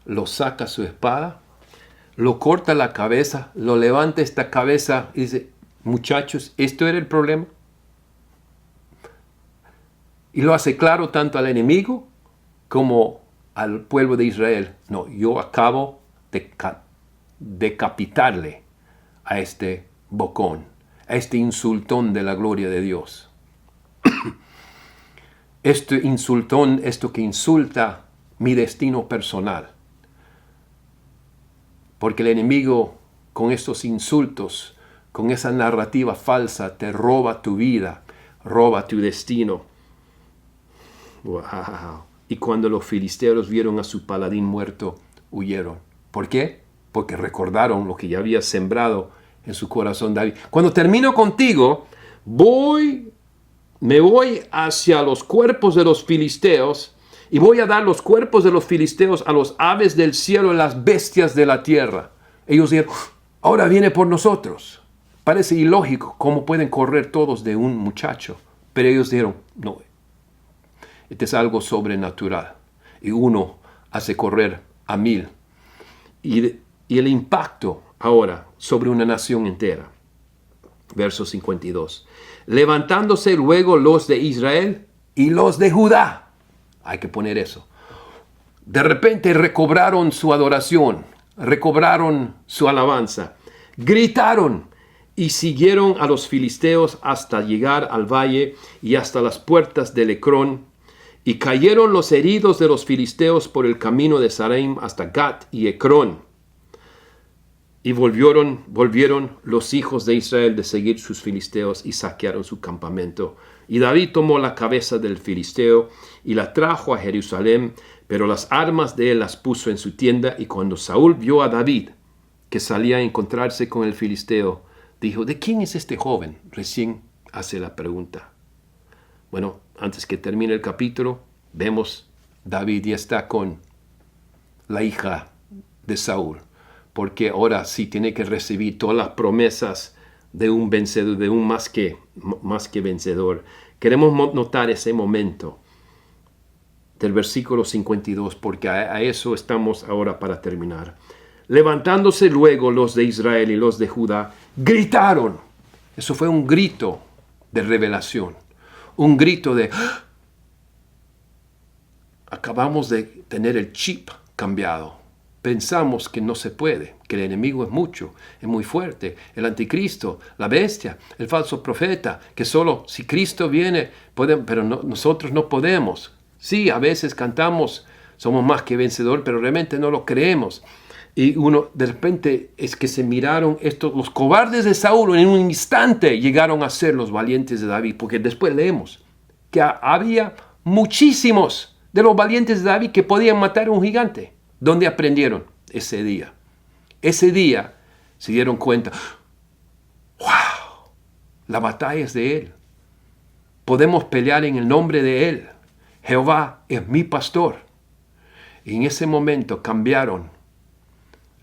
Lo saca su espada, lo corta la cabeza, lo levanta esta cabeza y dice, muchachos, ¿esto era el problema? Y lo hace claro tanto al enemigo como al pueblo de Israel. No, yo acabo de decapitarle a este bocón, a este insultón de la gloria de Dios. Este insultón, esto que insulta mi destino personal. Porque el enemigo con estos insultos, con esa narrativa falsa, te roba tu vida, roba tu destino. ¡Wow! Y cuando los filisteos vieron a su paladín muerto, huyeron. ¿Por qué? Porque recordaron lo que ya había sembrado en su corazón David. Cuando termino contigo, me voy hacia los cuerpos de los filisteos y voy a dar los cuerpos de los filisteos a los aves del cielo y las bestias de la tierra. Ellos dijeron, ahora viene por nosotros. Parece ilógico cómo pueden correr todos de un muchacho. Pero ellos dijeron, no, este es algo sobrenatural. Y uno hace correr a 1000. Y el impacto ahora sobre una nación entera. Verso 52. Levantándose luego los de Israel y los de Judá. Hay que poner eso. De repente recobraron su adoración, recobraron su alabanza, gritaron y siguieron a los filisteos hasta llegar al valle y hasta las puertas de Ecrón. Y cayeron los heridos de los filisteos por el camino de Saraim hasta Gat y Ecrón. Y volvieron los hijos de Israel de seguir sus filisteos y saquearon su campamento. Y David tomó la cabeza del filisteo y la trajo a Jerusalén, pero las armas de él las puso en su tienda. Y cuando Saúl vio a David, que salía a encontrarse con el filisteo, dijo, ¿de quién es este joven? Recién hace la pregunta. Bueno, antes que termine el capítulo, vemos David ya está con la hija de Saúl, porque ahora sí tiene que recibir todas las promesas de un vencedor, de un más que vencedor. Queremos notar ese momento del versículo 52, porque a eso estamos ahora para terminar. Levantándose luego los de Israel y los de Judá, gritaron. Eso fue un grito de revelación, un grito de ¡ah! Acabamos de tener el chip cambiado. Pensamos que no se puede, que el enemigo es mucho, es muy fuerte, el anticristo, la bestia, el falso profeta, que solo si Cristo viene, pero nosotros no podemos. Sí, a veces cantamos, somos más que vencedor, pero realmente no lo creemos. Y uno, de repente, es que se miraron los cobardes de Saúl, en un instante llegaron a ser los valientes de David, porque después leemos que había muchísimos de los valientes de David que podían matar a un gigante. ¿Dónde aprendieron? Ese día. Ese día se dieron cuenta, ¡wow! La batalla es de Él. Podemos pelear en el nombre de Él. Jehová es mi pastor. Y en ese momento cambiaron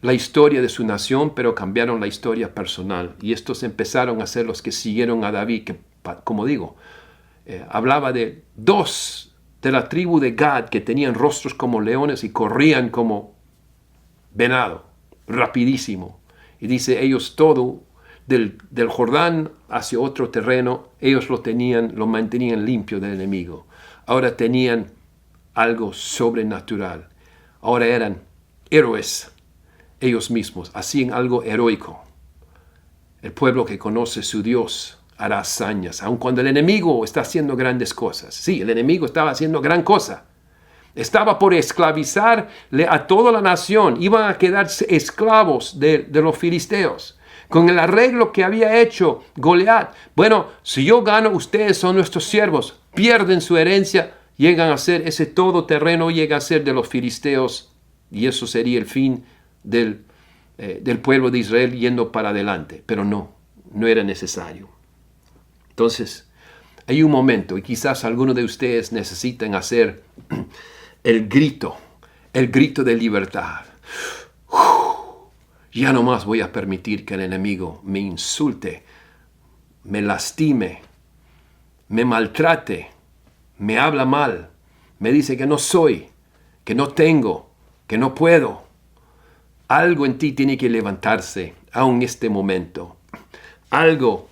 la historia de su nación, pero cambiaron la historia personal. Y estos empezaron a ser los que siguieron a David, que, como digo, hablaba de 2 de la tribu de Gad que tenían rostros como leones y corrían como venado, rapidísimo. Y dice, ellos todo, del Jordán hacia otro terreno, ellos lo mantenían limpio del enemigo. Ahora tenían algo sobrenatural. Ahora eran héroes ellos mismos, hacían algo heroico. El pueblo que conoce su Dios hará hazañas, aun cuando el enemigo está haciendo grandes cosas. Sí, el enemigo estaba haciendo gran cosa. Estaba por esclavizarle a toda la nación. Iban a quedarse esclavos de los filisteos. Con el arreglo que había hecho Goliat. Bueno, si yo gano, ustedes son nuestros siervos. Pierden su herencia, llegan a ser ese todoterreno, llega a ser de los filisteos. Y eso sería el fin del pueblo de Israel yendo para adelante. Pero no era necesario. Entonces, hay un momento, y quizás algunos de ustedes necesitan hacer el grito de libertad. Ya no más voy a permitir que el enemigo me insulte, me lastime, me maltrate, me habla mal, me dice que no soy, que no tengo, que no puedo. Algo en ti tiene que levantarse, aún en este momento. Algo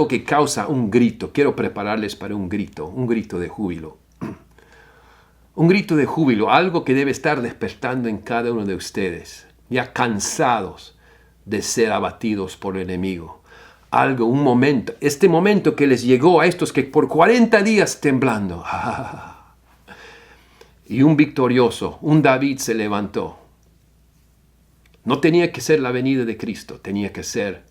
que causa un grito. Quiero prepararles para un grito de júbilo. Un grito de júbilo, algo que debe estar despertando en cada uno de ustedes, ya cansados de ser abatidos por el enemigo. Algo, un momento, este momento que les llegó a estos que por 40 días temblando. Y un victorioso, un David se levantó. No tenía que ser la venida de Cristo, tenía que ser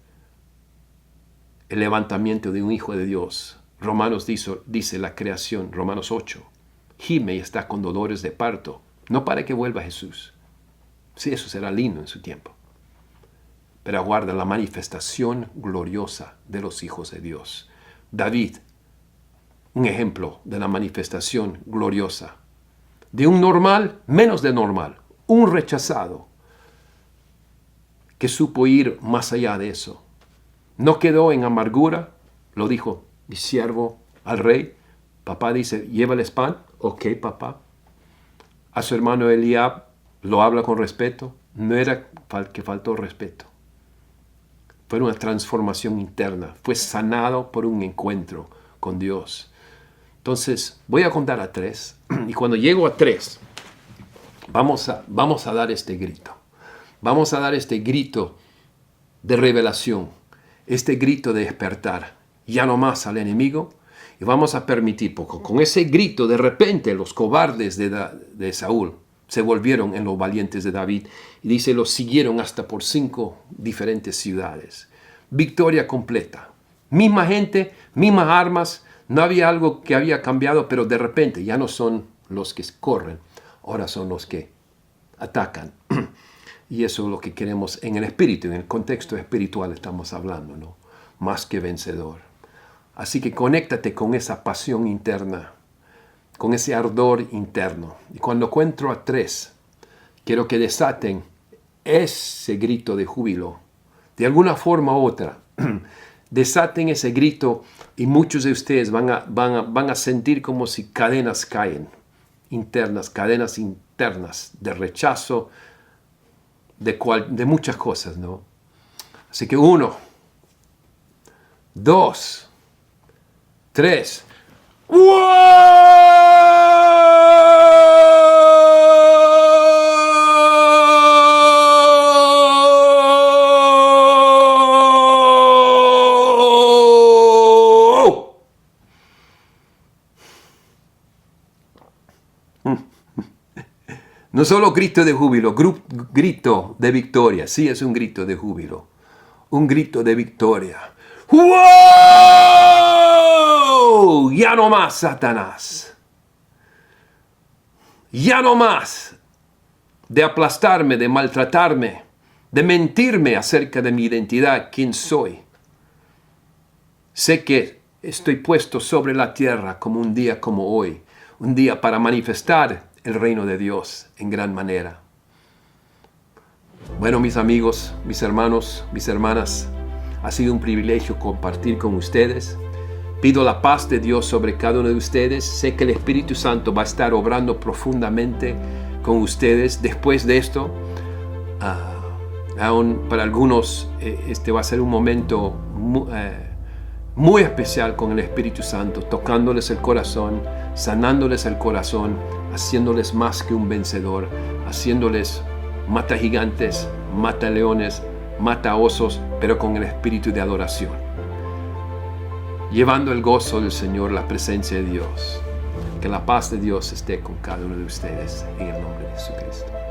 el levantamiento de un hijo de Dios. Romanos dice la creación, Romanos 8. Gime y está con dolores de parto, no para que vuelva Jesús. Sí, eso será lindo en su tiempo. Pero aguarda la manifestación gloriosa de los hijos de Dios. David, un ejemplo de la manifestación gloriosa. De un normal, menos de normal. Un rechazado que supo ir más allá de eso. No quedó en amargura, lo dijo mi siervo al rey. Papá dice, llévales pan. Ok, papá. A su hermano Eliab lo habla con respeto. No era que faltó respeto. Fue una transformación interna. Fue sanado por un encuentro con Dios. Entonces, voy a contar a 3. Y cuando llego a 3, vamos a dar este grito. Vamos a dar este grito de revelación. Este grito de despertar. Ya no más al enemigo. Y vamos a permitir, porque con ese grito, de repente los cobardes de Saúl se volvieron en los valientes de David. Y dice, los siguieron hasta por 5 diferentes ciudades. Victoria completa. Misma gente, mismas armas. No había algo que había cambiado, pero de repente ya no son los que corren. Ahora son los que atacan. Y eso es lo que queremos en el espíritu, en el contexto espiritual estamos hablando, ¿no? Más que vencedor. Así que conéctate con esa pasión interna, con ese ardor interno. Y cuando cuento a 3, quiero que desaten ese grito de júbilo. De alguna forma u otra, desaten ese grito y muchos de ustedes van a sentir como si cadenas caen, cadenas internas de rechazo, de muchas cosas, ¿no? Así que 1, 2, 3. No solo grito de júbilo, grito de victoria. Sí, es un grito de júbilo. Un grito de victoria. ¡Wow! Ya no más, Satanás. Ya no más de aplastarme, de maltratarme, de mentirme acerca de mi identidad, quién soy. Sé que estoy puesto sobre la tierra como un día como hoy, un día para manifestar el reino de Dios en gran manera. Bueno, mis amigos, mis hermanos, mis hermanas, ha sido un privilegio compartir con ustedes. Pido la paz de Dios sobre cada uno de ustedes. Sé que el Espíritu Santo va a estar obrando profundamente con ustedes después de esto. Aún para algunos este va a ser un momento muy especial con el Espíritu Santo, tocándoles el corazón, sanándoles el corazón, haciéndoles más que un vencedor, haciéndoles mata gigantes, mata leones, mata osos, pero con el espíritu de adoración. Llevando el gozo del Señor, la presencia de Dios. Que la paz de Dios esté con cada uno de ustedes en el nombre de Jesucristo.